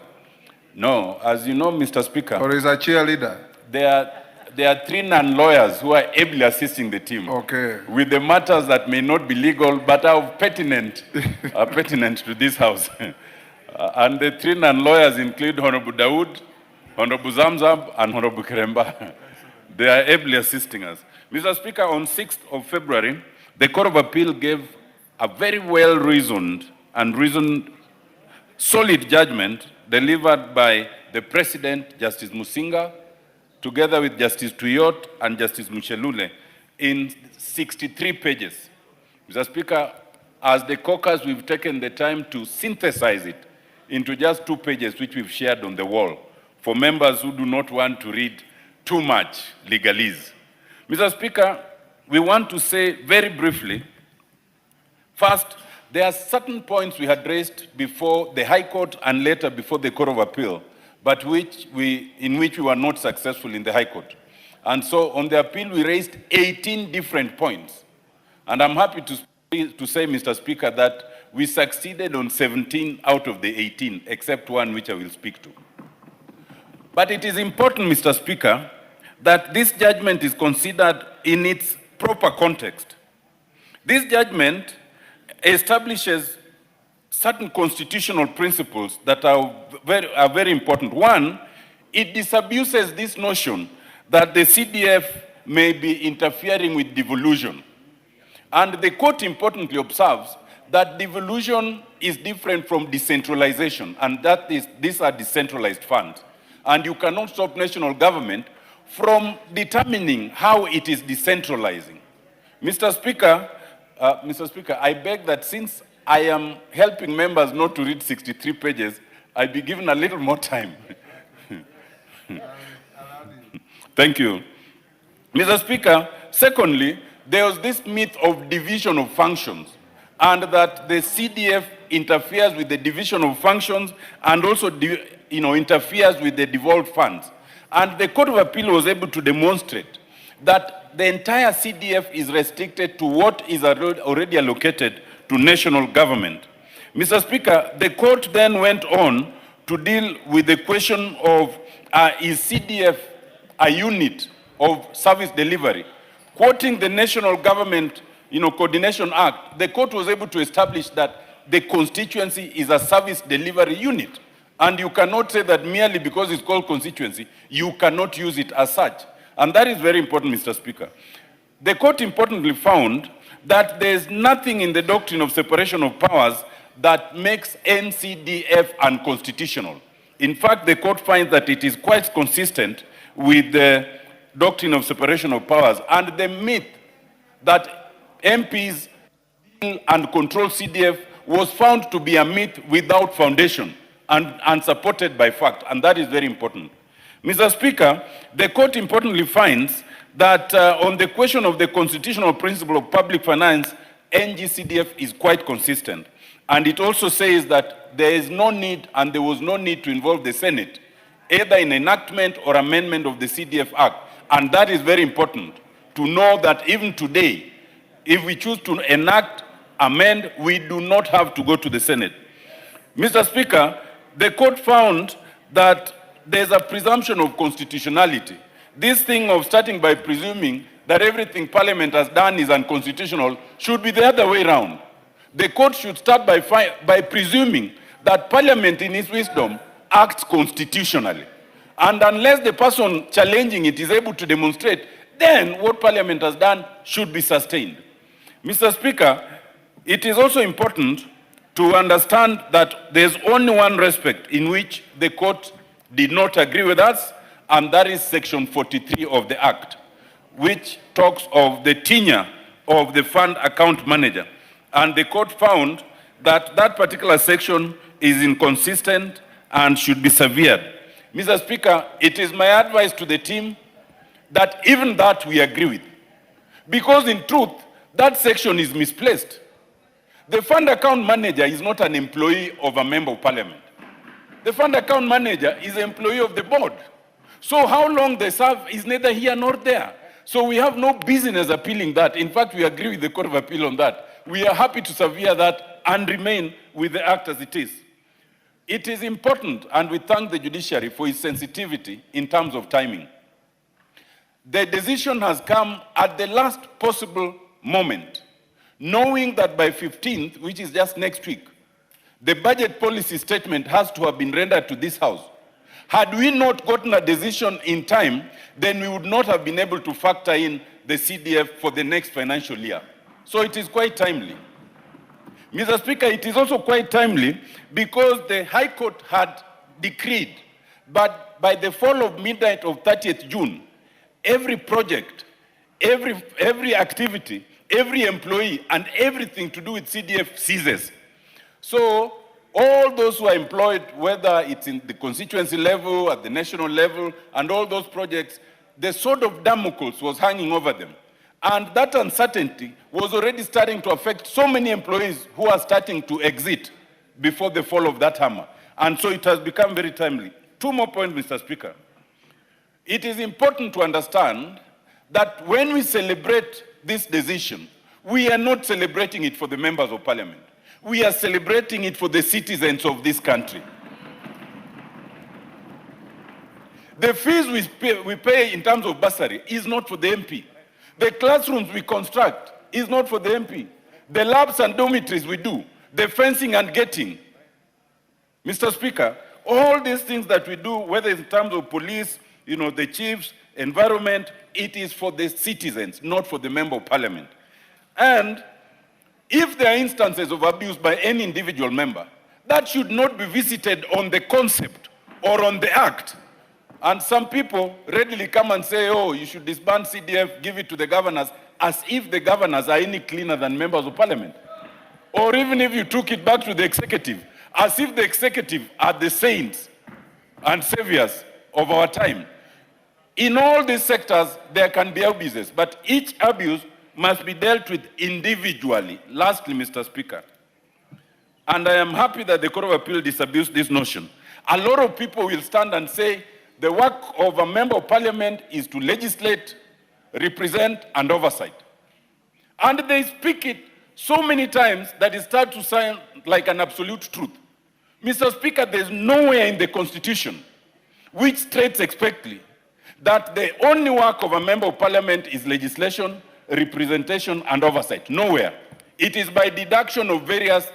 No, as you know, Mr. Speaker. Or is a cheerleader? There are 3 non-lawyers who are ably assisting the team. Okay. With the matters that may not be legal, but are pertinent to this house. And the 3 non-lawyers include Honorable Dawood, Honorable Zamzam, and Honorable Kiremba. They are ably assisting us. Mr. Speaker, on 6th of February, the Court of Appeal gave a very well-reasoned and solid judgment delivered by the President, Justice Musinga, together with Justice Tuyot and Justice Mushelule, in 63 pages. Mr. Speaker, as the caucus, we've taken the time to synthesize it into just 2 pages, which we've shared on the wall, for members who do not want to read too much legalese. Mr. Speaker, we want to say very briefly, first, there are certain points we had raised before the High Court and later before the Court of Appeal, but in which we were not successful in the High Court. And so on the appeal, we raised 18 different points. And I'm happy to say, Mr. Speaker, that we succeeded on 17 out of the 18, except one which I will speak to. But it is important, Mr. Speaker, that this judgment is considered in its proper context. This judgment establishes certain constitutional principles that are very important. One, it disabuses this notion that the CDF may be interfering with devolution. And the court importantly observes that devolution is different from decentralization, and that is, these are decentralized funds. And you cannot stop national government from determining how it is decentralizing. Mr. Speaker, I beg that since I am helping members not to read 63 pages, I be given a little more time. Thank you. Mr. Speaker, secondly, there was this myth of division of functions, and that the CDF interferes with the division of functions and also interferes with the devolved funds. And the Court of Appeal was able to demonstrate that the entire CDF is restricted to what is already allocated to national government. Mr. Speaker, the court then went on to deal with the question of is CDF a unit of service delivery? Quoting the National Government Coordination Act, the court was able to establish that the constituency is a service delivery unit. And you cannot say that merely because it's called constituency, you cannot use it as such. And that is very important, Mr. Speaker. The court importantly found that there is nothing in the doctrine of separation of powers that makes NCDF unconstitutional. In fact, the court finds that it is quite consistent with the doctrine of separation of powers, and the myth that MPs deal and control CDF was found to be a myth without foundation and unsupported by fact, and that is very important. Mr. Speaker, the court importantly finds that on the question of the constitutional principle of public finance, NGCDF is quite consistent. And it also says that there is no need and there was no need to involve the Senate, either in enactment or amendment of the CDF Act. And that is very important to know that even today, if we choose to enact, amend, we do not have to go to the Senate. Mr. Speaker, the court found that there's a presumption of constitutionality. This thing of starting by presuming that everything Parliament has done is unconstitutional should be the other way around. The court should start by presuming that Parliament in its wisdom acts constitutionally. And unless the person challenging it is able to demonstrate, then what Parliament has done should be sustained. Mr. Speaker, it is also important to understand that there's only one respect in which the court did not agree with us, and that is Section 43 of the Act, which talks of the tenure of the fund account manager. And the court found that that particular section is inconsistent and should be severed. Mr. Speaker, it is my advice to the team that even that we agree with. Because in truth, that section is misplaced. The fund account manager is not an employee of a member of parliament. The fund account manager is an employee of the board. So how long they serve is neither here nor there. So we have no business appealing that. In fact, we agree with the Court of Appeal on that. We are happy to sever that and remain with the Act as it is. It is important, and we thank the judiciary for its sensitivity in terms of timing. The decision has come at the last possible moment, knowing that by 15th, which is just next week, the budget policy statement has to have been rendered to this House. Had we not gotten a decision in time, then we would not have been able to factor in the CDF for the next financial year. So it is quite timely. Mr. Speaker, it is also quite timely because the High Court had decreed, but by the fall of midnight of 30th June, every project, every activity, every employee, and everything to do with CDF ceases. So all those who are employed, whether it's in the constituency level, at the national level, and all those projects, the sword of Damocles was hanging over them. And that uncertainty was already starting to affect so many employees who are starting to exit before the fall of that hammer. And so it has become very timely. Two more points, Mr. Speaker. It is important to understand that when we celebrate this decision, we are not celebrating it for the members of parliament. We are celebrating it for the citizens of this country. The fees we pay in terms of bursary is not for the MP. The classrooms we construct is not for the MP. The labs and dormitories we do, the fencing and gating. Mr. Speaker, all these things that we do, whether in terms of police, the chiefs, environment, it is for the citizens, not for the member of parliament. And if there are instances of abuse by any individual member, that should not be visited on the concept or on the act. And some people readily come and say, oh, you should disband CDF, give it to the governors, as if the governors are any cleaner than members of parliament. Or even if you took it back to the executive, as if the executive are the saints and saviors of our time. In all these sectors, there can be abuses, but each abuse must be dealt with individually. Lastly, Mr. Speaker, and I am happy that the Court of Appeal disabused this notion. A lot of people will stand and say, the work of a member of parliament is to legislate, represent, and oversight. And they speak it so many times that it starts to sound like an absolute truth. Mr. Speaker, there's nowhere in the Constitution which states explicitly that the only work of a member of parliament is legislation, representation, and oversight. Nowhere. It is by deduction of various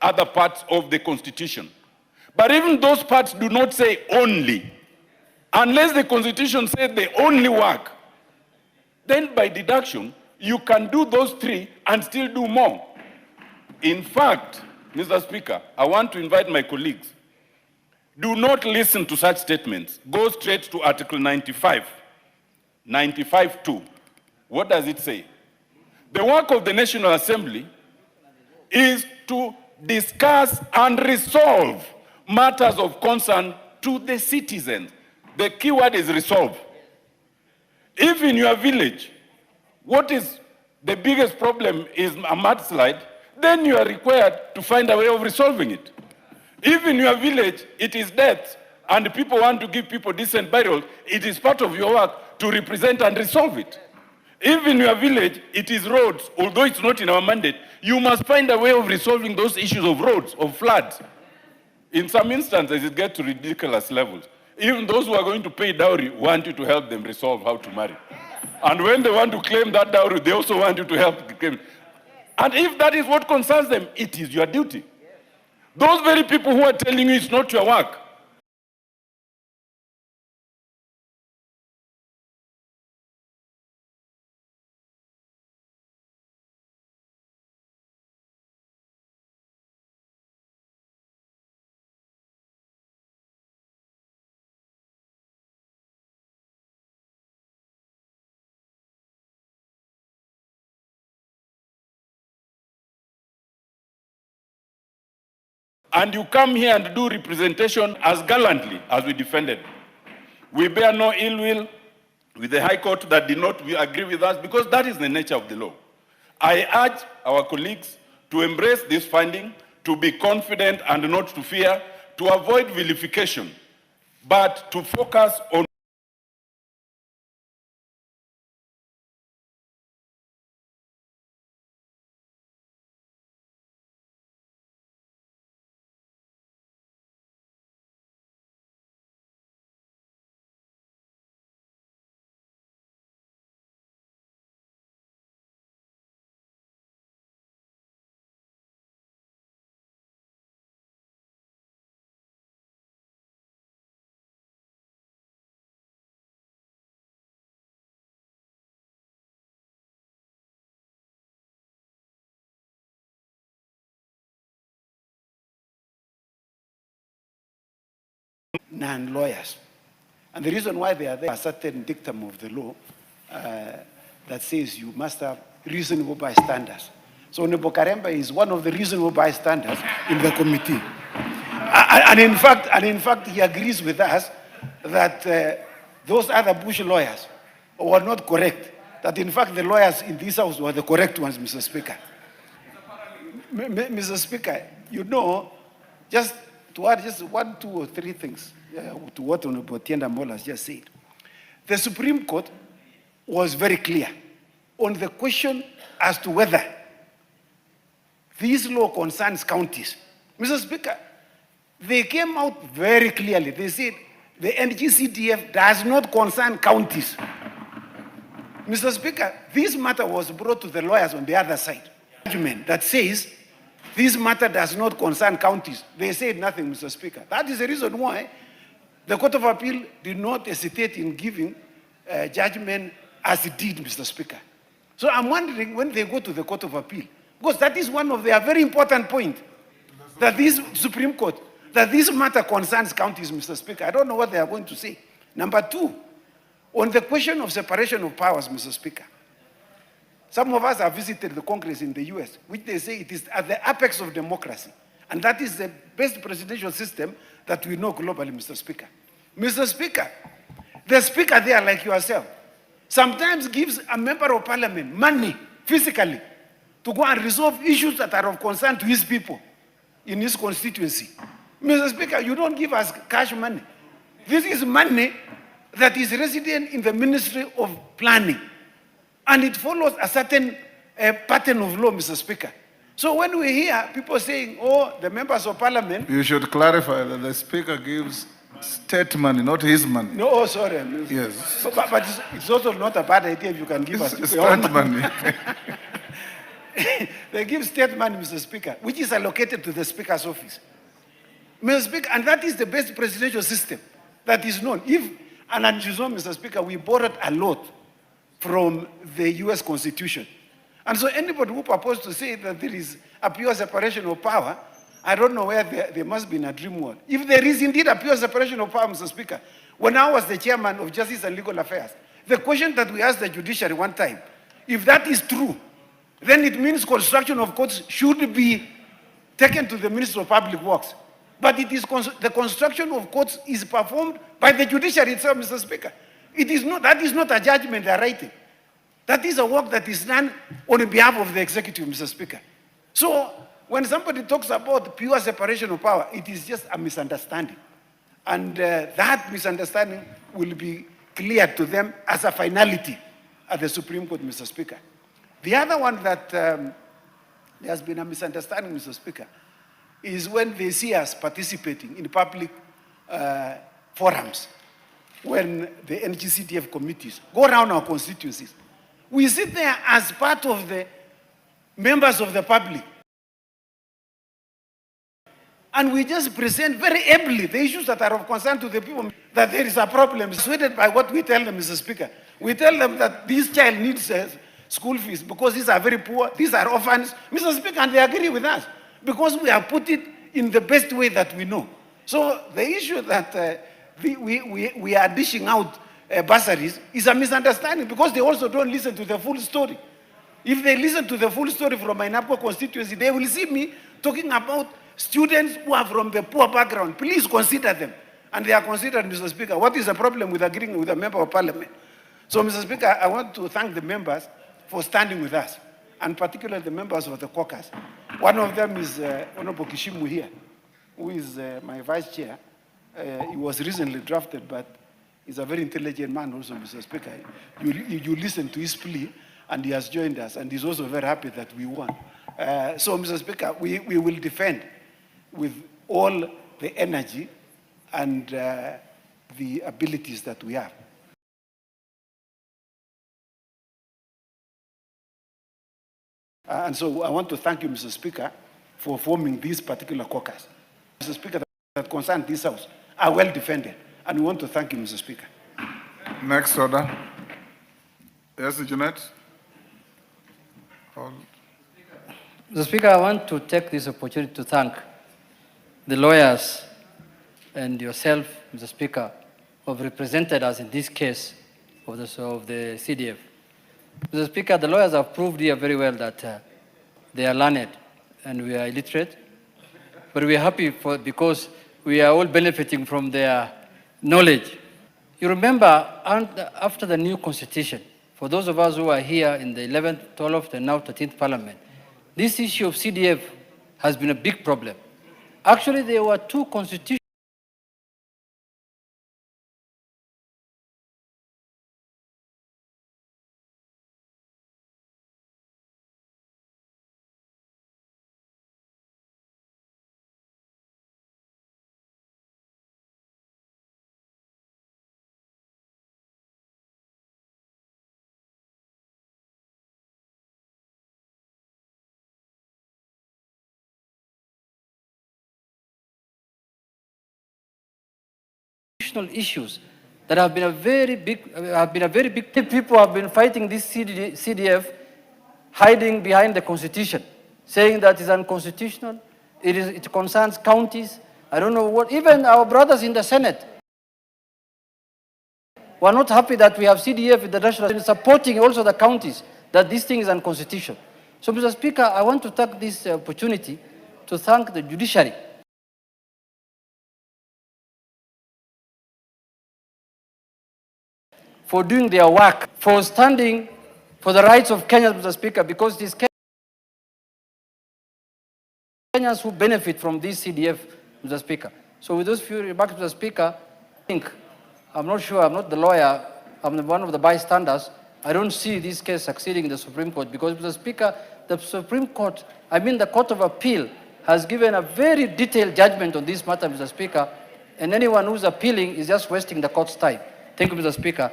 other parts of the Constitution. But even those parts do not say only. Unless the Constitution says they only work, then by deduction, you can do those three and still do more. In fact, Mr. Speaker, I want to invite my colleagues. Do not listen to such statements. Go straight to Article 95. 95.2. What does it say? The work of the National Assembly is to discuss and resolve matters of concern to the citizens. The key word is resolve. If in your village, what is the biggest problem is a mudslide, then you are required to find a way of resolving it. If in your village it is death and people want to give people decent burial, it is part of your work to represent and resolve it. If in your village it is roads, although it's not in our mandate, you must find a way of resolving those issues of roads, of floods. In some instances, it gets to ridiculous levels. Even those who are going to pay dowry want you to help them resolve how to marry. And when they want to claim that dowry, they also want you to help claim. And if that is what concerns them, it is your duty. Those very people who are telling you it's not your work, and you come here and do representation as gallantly as we defended. We bear no ill will with the High Court that did not agree with us, because that is the nature of the law. I urge our colleagues to embrace this finding, to be confident and not to fear, to avoid vilification, but to focus on non-lawyers. And the reason why they are there, a certain dictum of the law that says you must have reasonable bystanders. So Nebo Karemba is one of the reasonable bystanders in the committee. And in fact, he agrees with us that those other Bush lawyers were not correct. That in fact, the lawyers in this house were the correct ones, Mr. Speaker. Mr. Speaker, you know, just to add just 1, 2, or 3 things to what Honorable Tienda Mola has just said. The Supreme Court was very clear on the question as to whether this law concerns counties. Mr. Speaker, they came out very clearly. They said the NGCDF does not concern counties. Mr. Speaker, this matter was brought to the lawyers on the other side. Argument that says this matter does not concern counties. They said nothing, Mr. Speaker. That is the reason why the Court of Appeal did not hesitate in giving judgment as it did, Mr. Speaker. So I'm wondering when they go to the Court of Appeal, because that is one of their very important points, that this Supreme Court, that this matter concerns counties, Mr. Speaker. I don't know what they are going to say. Number 2, on the question of separation of powers, Mr. Speaker. Some of us have visited the Congress in the US, which they say it is at the apex of democracy. And that is the best presidential system that we know globally, Mr. Speaker. Mr. Speaker, the speaker there, like yourself, sometimes gives a member of parliament money, physically, to go and resolve issues that are of concern to his people in his constituency. Mr. Speaker, you don't give us cash money. This is money that is resident in the Ministry of Planning. And it follows a certain pattern of law, Mr. Speaker. So when we hear people saying, oh, the members of parliament... You should clarify that the speaker gives state money, not his money. No, oh, sorry. Yes. But it's also not a bad idea if you can give us state money. They give state money, Mr. Speaker, which is allocated to the Speaker's office. Mr. Speaker, and that is the best presidential system that is known. And as you know, Mr. Speaker, we borrowed a lot from the US Constitution. And so anybody who proposed to say that there is a pure separation of power, I don't know where they must be in a dream world. If there is indeed a pure separation of power, Mr. Speaker, when I was the chairman of Justice and Legal Affairs, the question that we asked the judiciary one time, if that is true, then it means construction of courts should be taken to the Ministry of Public Works. But it is the construction of courts is performed by the judiciary itself, Mr. Speaker. That is not a judgment they are writing. That is a work that is done on behalf of the executive, Mr. Speaker. So when somebody talks about pure separation of power, it is just a misunderstanding. And that misunderstanding will be cleared to them as a finality at the Supreme Court, Mr. Speaker. The other one that there has been a misunderstanding, Mr. Speaker, is when they see us participating in public forums, when the NGCDF committees go around our constituencies. We sit there as part of the members of the public. And we just present very ably the issues that are of concern to the people, that there is a problem. Persuaded by what we tell them, Mr. Speaker. We tell them that this child needs school fees because these are very poor, these are orphans. Mr. Speaker, and they agree with us because we have put it in the best way that we know. So the issue that we are dishing out bursaries is a misunderstanding because they also don't listen to the full story. If they listen to the full story from my Napo constituency, they will see me talking about students who are from the poor background. Please consider them. And they are considered, Mr. Speaker. What is the problem with agreeing with a member of parliament? So, Mr. Speaker, I want to thank the members for standing with us, and particularly the members of the caucus. One of them is Honorable Kishimu here, who is my vice chair. He was recently drafted, but he's a very intelligent man also, Mr. Speaker. You listen to his plea, and he has joined us, and he's also very happy that we won. So, Mr. Speaker, we will defend with all the energy and the abilities that we have. And so I want to thank you, Mr. Speaker, for forming this particular caucus. Mr. Speaker, that concern this House are well defended, and we want to thank you, Mr. Speaker. Next order. Yes, Jeanette. Mr. Speaker, I want to take this opportunity to thank the lawyers and yourself, Mr. Speaker, who have represented us in this case of the CDF. Mr. Speaker, the lawyers have proved here very well that they are learned and we are illiterate, but we are happy because we are all benefiting from their knowledge. You remember, after the new constitution, for those of us who are here in the 11th, 12th, and now 13th Parliament, this issue of CDF has been a big problem. Actually, there were two constitutional issues that have been a very big people have been fighting this CDF, hiding behind the constitution, saying that it's unconstitutional, it concerns counties. I don't know what, even our brothers in the Senate were not happy that we have CDF in the national, supporting also the counties, that this thing is unconstitutional. So, Mr. Speaker, I want to take this opportunity to thank the judiciary for doing their work, for standing for the rights of Kenyans, Mr. Speaker, because it is Kenyans who benefit from this CDF, Mr. Speaker. So with those few remarks, Mr. Speaker, I'm not sure, I'm not the lawyer, I'm one of the bystanders. I don't see this case succeeding in the Supreme Court because, Mr. Speaker, the Supreme Court, the Court of Appeal, has given a very detailed judgment on this matter, Mr. Speaker, and anyone who's appealing is just wasting the court's time. Thank you, Mr. Speaker,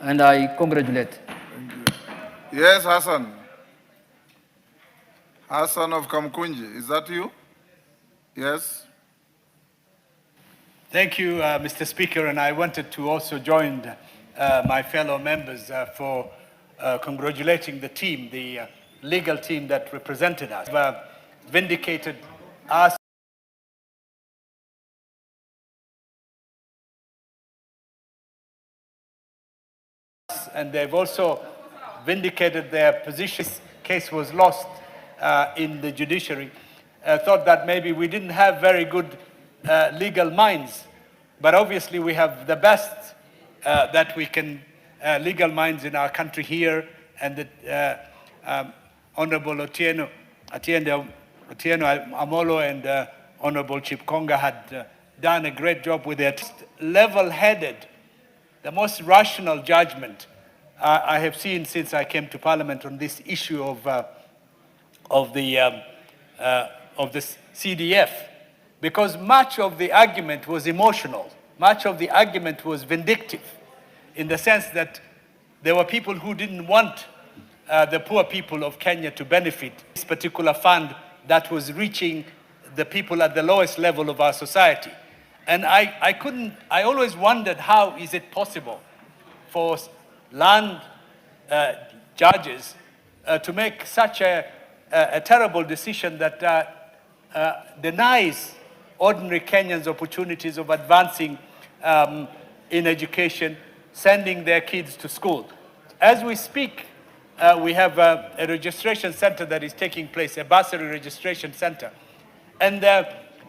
and I congratulate. Thank you. Yes, Hassan. Hassan of Kamkunji, is that you? Yes. Thank you, Mr. Speaker, and I wanted to also join my fellow members for congratulating the team, the legal team that represented us, vindicated us. And they've also vindicated their position. This case was lost in the judiciary. I thought that maybe we didn't have very good legal minds. But obviously we have the best that we can, legal minds in our country here, and the Honorable Otieno Amolo and Honorable Chipkonga had done a great job with it. Level-headed, the most rational judgment I have seen since I came to Parliament on this issue of the CDF, because much of the argument was emotional, much of the argument was vindictive, in the sense that there were people who didn't want the poor people of Kenya to benefit this particular fund that was reaching the people at the lowest level of our society. And I always wondered, how is it possible for land judges to make such a terrible decision that denies ordinary Kenyans opportunities of advancing in education, sending their kids to school. As we speak, we have a registration center that is taking place, a bursary registration center. And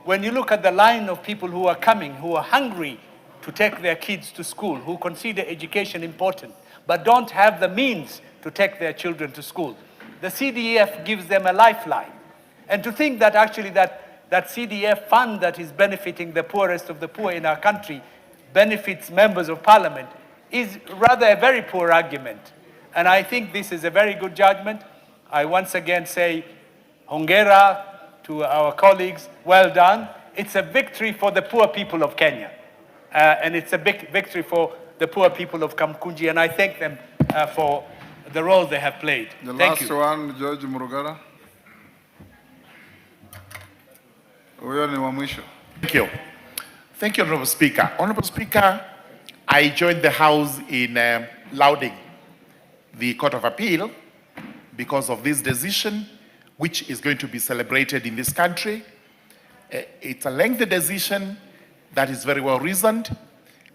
when you look at the line of people who are coming, who are hungry to take their kids to school, who consider education important, but don't have the means to take their children to school, the CDF gives them a lifeline. And to think that actually that CDF fund that is benefiting the poorest of the poor in our country benefits members of parliament is rather a very poor argument. And I think this is a very good judgment. I once again say, hongera to our colleagues, well done. It's a victory for the poor people of Kenya. And it's a big victory for the poor people of Kamkunji, and I thank them for the role they have played. Thank you. The last one, George Murugara. Huyo ni wa mwisho. Thank you. Thank you, Honorable Speaker. Honorable Speaker, I joined the House in lauding the Court of Appeal because of this decision, which is going to be celebrated in this country. It's a lengthy decision that is very well reasoned,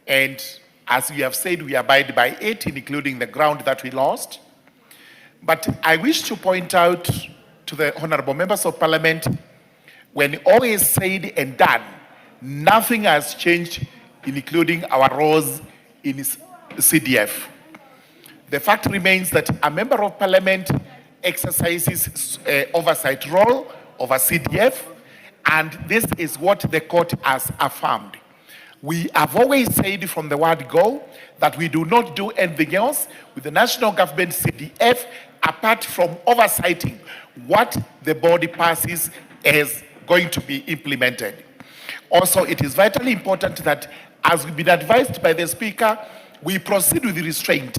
and as we have said, we abide by it, including the ground that we lost. But I wish to point out to the honorable members of parliament, when all is said and done, nothing has changed, including our roles in CDF. The fact remains that a member of parliament exercises oversight role over CDF, and this is what the court has affirmed. We have always said from the word go that we do not do anything else with the national government CDF apart from oversighting what the body passes is going to be implemented. Also, it is vitally important that, as we've been advised by the Speaker, we proceed with restraint.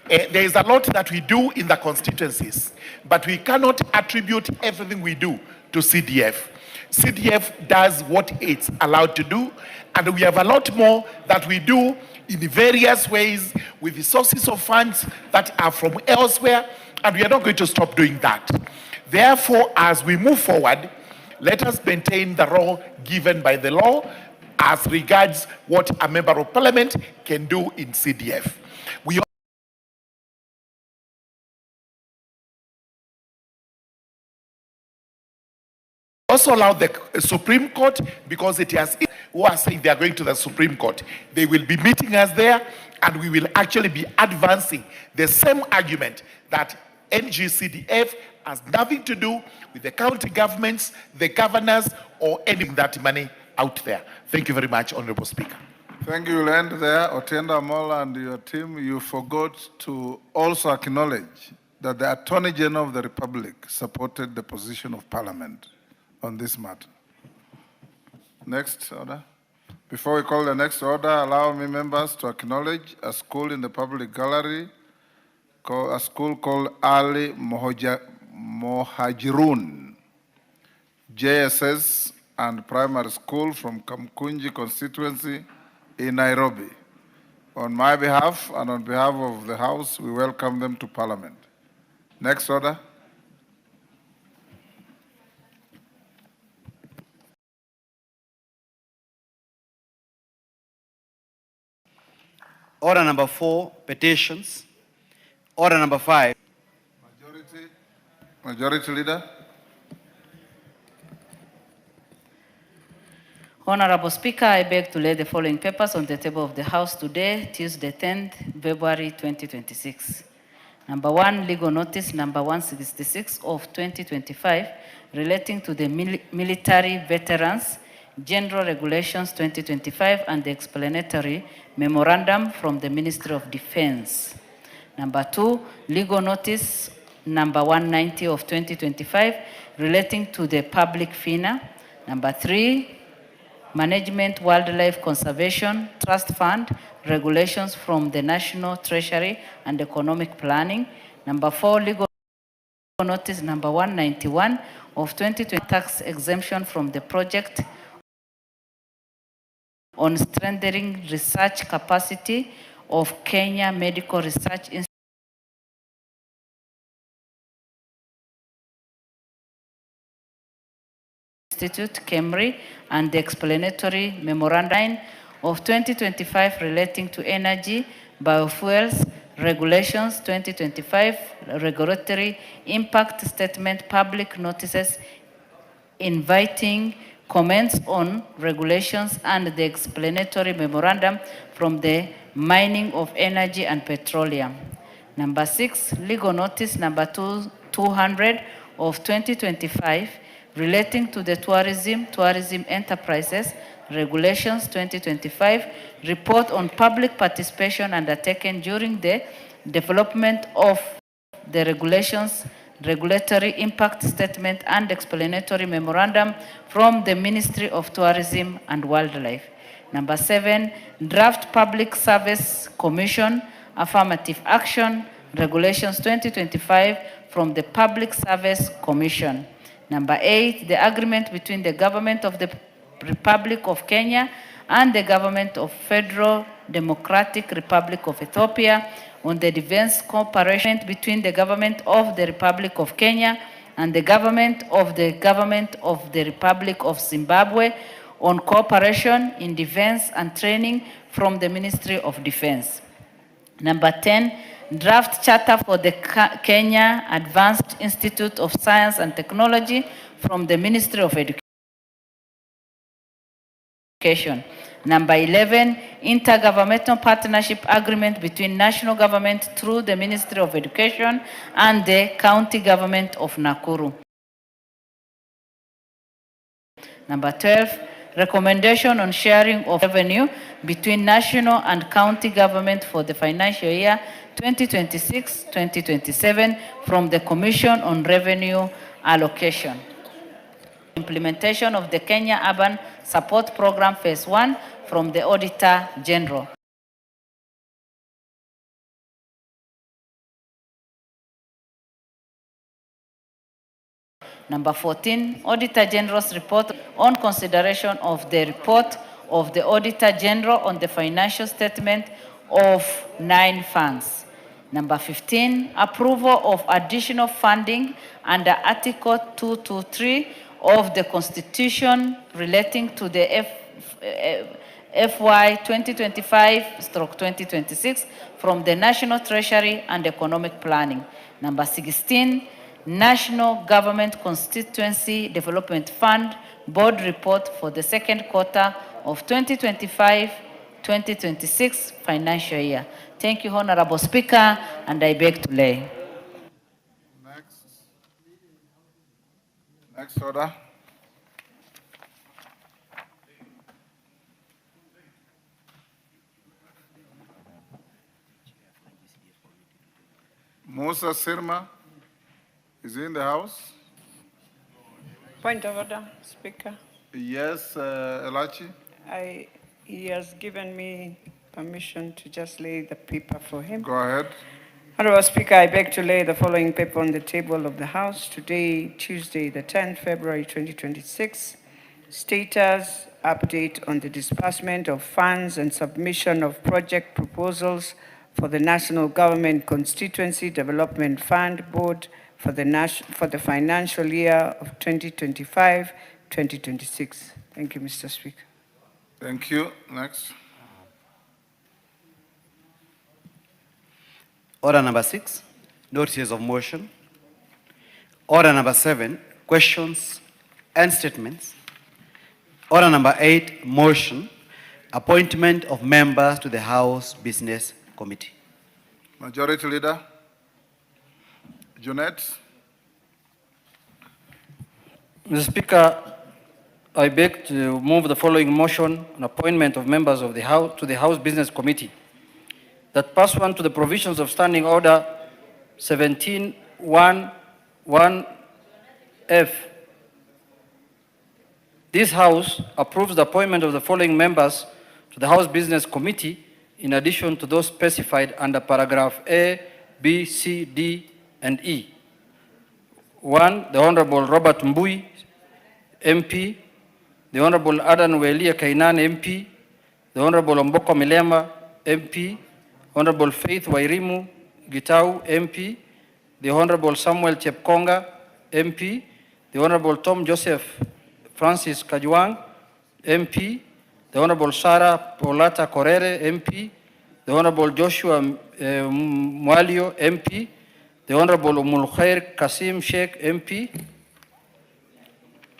There is a lot that we do in the constituencies, but we cannot attribute everything we do to CDF. CDF does what it's allowed to do, and we have a lot more that we do in various ways with the sources of funds that are from elsewhere, and we are not going to stop doing that. Therefore, as we move forward, let us maintain the role given by the law as regards what a member of parliament can do in CDF. We also allow the Supreme Court, because it has who are saying they are going to the Supreme Court. They will be meeting us there, and we will actually be advancing the same argument that NGCDF has nothing to do with the county governments, the governors, or any that money out there. Thank you very much, Honorable Speaker. Thank you. We'll end there. Otienda Mola and your team, you forgot to also acknowledge that the Attorney General of the Republic supported the position of Parliament on this matter. Next order. Before we call the next order, allow me members to acknowledge a school in the public gallery, a school called Ali Mohajirun, JSS and primary school from Kamkunji constituency in Nairobi. On my behalf and on behalf of the House, we welcome them to Parliament. Next order. Order number 4, petitions. Order number 5. Majority Leader. Honorable Speaker, I beg to lay the following papers on the table of the House today, Tuesday, 10th February 2026. Number 1, legal notice number 166 of 2025 relating to the military veterans general regulations 2025 and the explanatory memorandum from the Ministry of Defense. Number 2, legal notice number 190 of 2025 relating to the public FINA. Number 3, Management Wildlife Conservation Trust Fund regulations from the National Treasury and Economic Planning. Number 4, legal notice number 191 of 2020 tax exemption from the project on strengthening research capacity of Kenya Medical Research Institute, KEMRI, and the explanatory memorandum of 2025 relating to energy, biofuels, regulations 2025, regulatory impact statement, public notices, inviting comments on regulations and the explanatory memorandum from the mining of energy and petroleum. Number 6, legal notice number 200 of 2025 relating to the tourism enterprises regulations 2025, report on public participation undertaken during the development of the regulations, regulatory impact statement and explanatory memorandum from the Ministry of Tourism and Wildlife. Number 7, draft Public Service Commission affirmative action regulations 2025 from the Public Service Commission. Number 8, the agreement between the government of the Republic of Kenya and the government of Federal Democratic Republic of Ethiopia on the defense cooperation between the government of the Republic of Kenya and the government of the Republic of Zimbabwe on cooperation in defense and training from the Ministry of Defense. Number 10, draft charter for the Kenya Advanced Institute of Science and Technology from the Ministry of Education. Number 11, intergovernmental partnership agreement between national government through the Ministry of Education and the county government of Nakuru. Number 12, recommendation on sharing of revenue between national and county government for the financial year 2026-2027 from the Commission on Revenue Allocation. Implementation of the Kenya Urban Support Program Phase 1 from the Auditor General. Number 14, Auditor General's report on consideration of the report of the Auditor General on the financial statement of 9 funds. Number 15, approval of additional funding under Article 223 of the Constitution relating to the FY 2025/2026 from the National Treasury and Economic Planning. Number 16, National Government Constituency Development Fund Board Report for the second quarter of 2025-2026 financial year. Thank you, Honorable Speaker, and I beg to lay. Next order. Musa Sirma is he in the house. Point of order, Speaker. Yes, Elachi. He has given me permission to just lay the paper for him. Go ahead. Honorable Speaker, I beg to lay the following paper on the table of the House today, Tuesday, the 10th February 2026. Status update on the disbursement of funds and submission of project proposals for the National Government Constituency Development Fund Board for the financial year of 2025-2026. Thank you, Mr. Speaker. Thank you. Next. Order number 6, notices of motion. Order number 7, questions and statements. Order number 8, motion, appointment of members to the House Business Committee. Majority Leader, Junet. Mr. Speaker, I beg to move the following motion on appointment of members of the House to the House Business Committee. That pursuant to the provisions of Standing Order 17.1.1F, this House approves the appointment of the following members to the House Business Committee in addition to those specified under paragraph A, B, C, D, and E. 1, the Honorable Robert Mbui, MP, the Honorable Adan Welia Kainan, MP, the Honorable Omboko Milema, MP, Honorable Faith Wairimu Gitau, MP, the Honorable Samuel Chepkonga, MP, the Honorable Tom Joseph Francis Kajuang, MP, the Honorable Sarah Polata Korere, MP, the Honorable Joshua Mwalio, MP, the Honorable Mulkhair Kasim Sheikh, MP.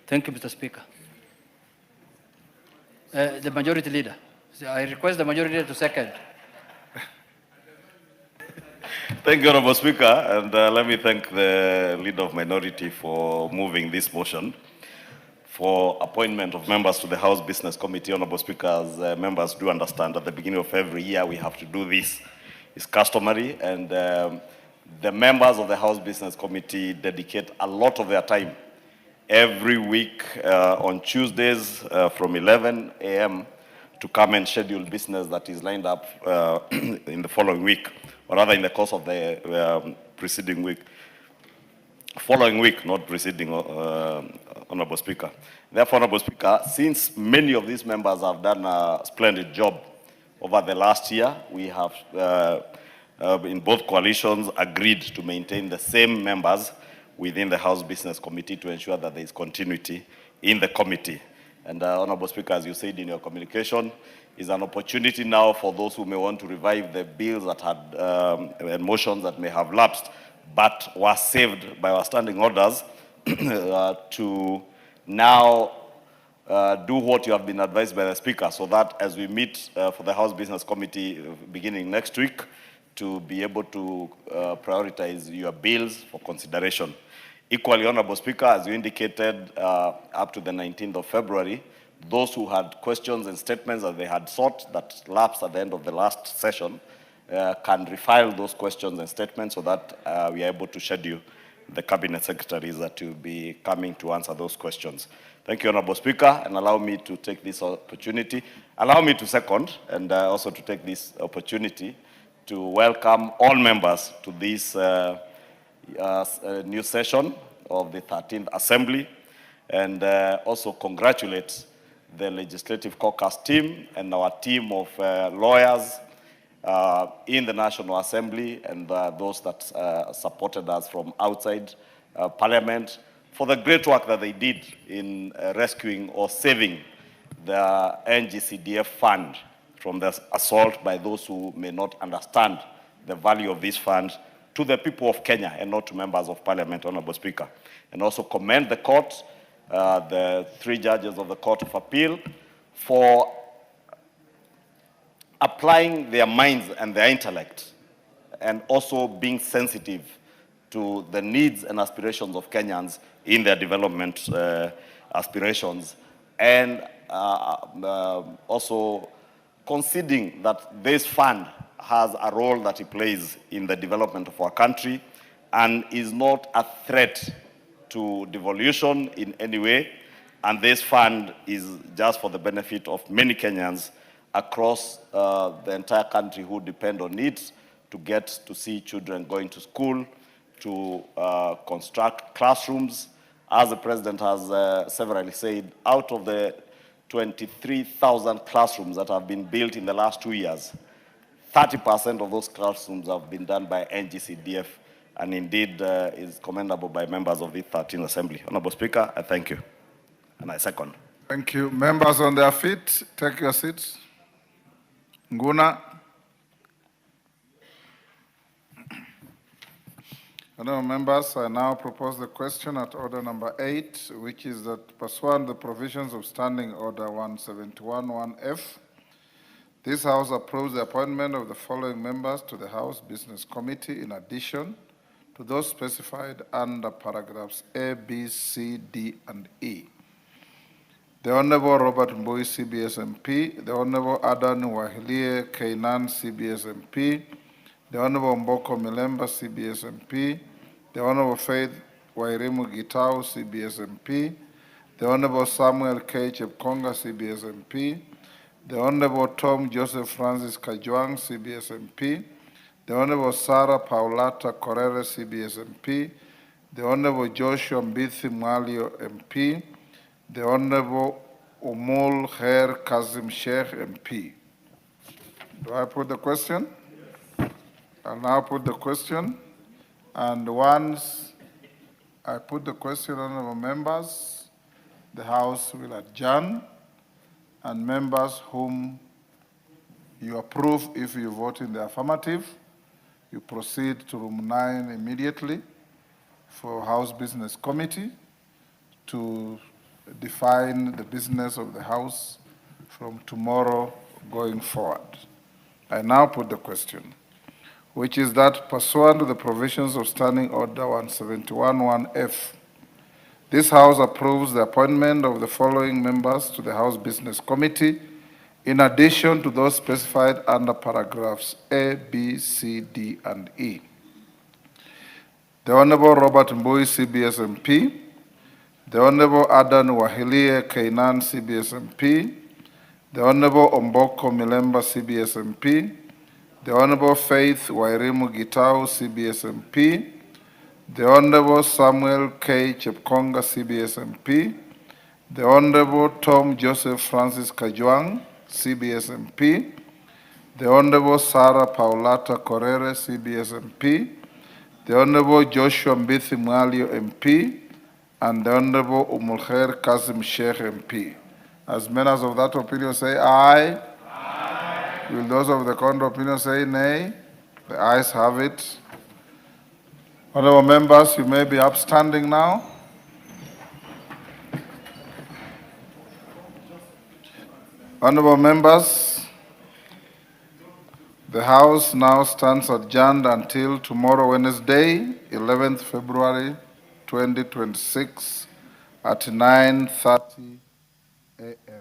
Thank you, Mr. Speaker. The Majority Leader. I request the Majority Leader to second. Thank you, Honorable Speaker, and let me thank the Leader of Minority for moving this motion for appointment of members to the House Business Committee. Honorable Speaker, as members do understand, at the beginning of every year we have to do this. It's customary, and the members of the House Business Committee dedicate a lot of their time every week on Tuesdays from 11 a.m. to come and schedule business that is lined up in the following week, or rather in the course of the preceding week. Following week, not preceding, Honorable Speaker. Therefore, Honorable Speaker, since many of these members have done a splendid job over the last year, we have, in both coalitions, agreed to maintain the same members within the House Business Committee to ensure that there is continuity in the committee. And Honorable Speaker, as you said in your communication, is an opportunity now for those who may want to revive the bills that had, and motions that may have lapsed, but were saved by our standing orders to now do what you have been advised by the Speaker, so that as we meet for the House Business Committee beginning next week, to be able to prioritize your bills for consideration. Equally, Honorable Speaker, as you indicated, up to the 19th of February, those who had questions and statements that they had sought that lapsed at the end of the last session can refile those questions and statements so that we are able to schedule the Cabinet Secretaries that will be coming to answer those questions. Thank you, Honorable Speaker, and allow me to take this opportunity. Allow me to second and also to take this opportunity to welcome all members to this new session of the 13th Assembly, and also congratulate the Legislative Caucus team and our team of lawyers in the National Assembly, and those that supported us from outside Parliament for the great work that they did in rescuing or saving the NGCDF fund from the assault by those who may not understand the value of this fund to the people of Kenya and not to members of Parliament, Honorable Speaker. And also commend the court, the 3 judges of the Court of Appeal, for applying their minds and their intellect, and also being sensitive to the needs and aspirations of Kenyans in their development aspirations, and also conceding that this fund has a role that it plays in the development of our country and is not a threat to devolution in any way, and this fund is just for the benefit of many Kenyans across the entire country who depend on it to get to see children going to school, to construct classrooms. As the President has severally said, out of the 23,000 classrooms that have been built in the last 2 years, 30% of those classrooms have been done by NGCDF, and indeed is commendable by members of the 13th Assembly. Honorable Speaker, I thank you, and I second. Thank you. Members on their feet, take your seats. Nguna. Honourable members, I now propose the question at order number 8, which is that pursuant to the provisions of Standing Order 171-1F, this House approves the appointment of the following members to the House Business Committee in addition to those specified under paragraphs A, B, C, D, and E. The Honourable Robert Mbui, CBS MP, the Honourable Adan Wahilie Keinan, CBS MP, the Honourable Mboko Milemba, CBS MP, the Honourable Faith Wairimu Gitau, CBS MP, the Honourable Samuel K. Chepkonga, CBS MP, the Honourable Tom Joseph Francis Kajwang, CBS MP, the Honourable Sarah Paulata Korere, CBS MP, the Honourable Joshua Mbithi Mwalio MP, the Honourable Umul Khair Kazim Sheikh MP. Do I put the question? I'll now put the question. And once I put the question, honourable members, the House will adjourn, and members whom you approve, if you vote in the affirmative, you proceed to room 9 immediately for House Business Committee to define the business of the House from tomorrow going forward. I now put the question, which is that pursuant to the provisions of Standing Order 171-1F, this House approves the appointment of the following members to the House Business Committee in addition to those specified under paragraphs A, B, C, D, and E. The Honourable Robert Mbui, CBS MP, the Honourable Adan Wahilie Keinan, CBS MP, the Honourable Omboko Milemba, CBS MP, the Honourable Faith Wairimu Gitau, CBS MP, the Honourable Samuel K. Chepkonga, CBS MP, the Honourable Tom Joseph Francis Kajwang, CBS MP, the Honourable Sarah Paulata Korere, CBS MP, the Honourable Joshua Mbithi Mwalio MP, and the Honourable Umulkhair Kazim Sheikh MP. As members of that opinion say aye. Aye. Will those of the contrary opinion say nay? The ayes have it. Honourable members, you may be upstanding now. Honourable members, the House now stands adjourned until tomorrow, Wednesday, 11th February 2026 at 9:30 a.m.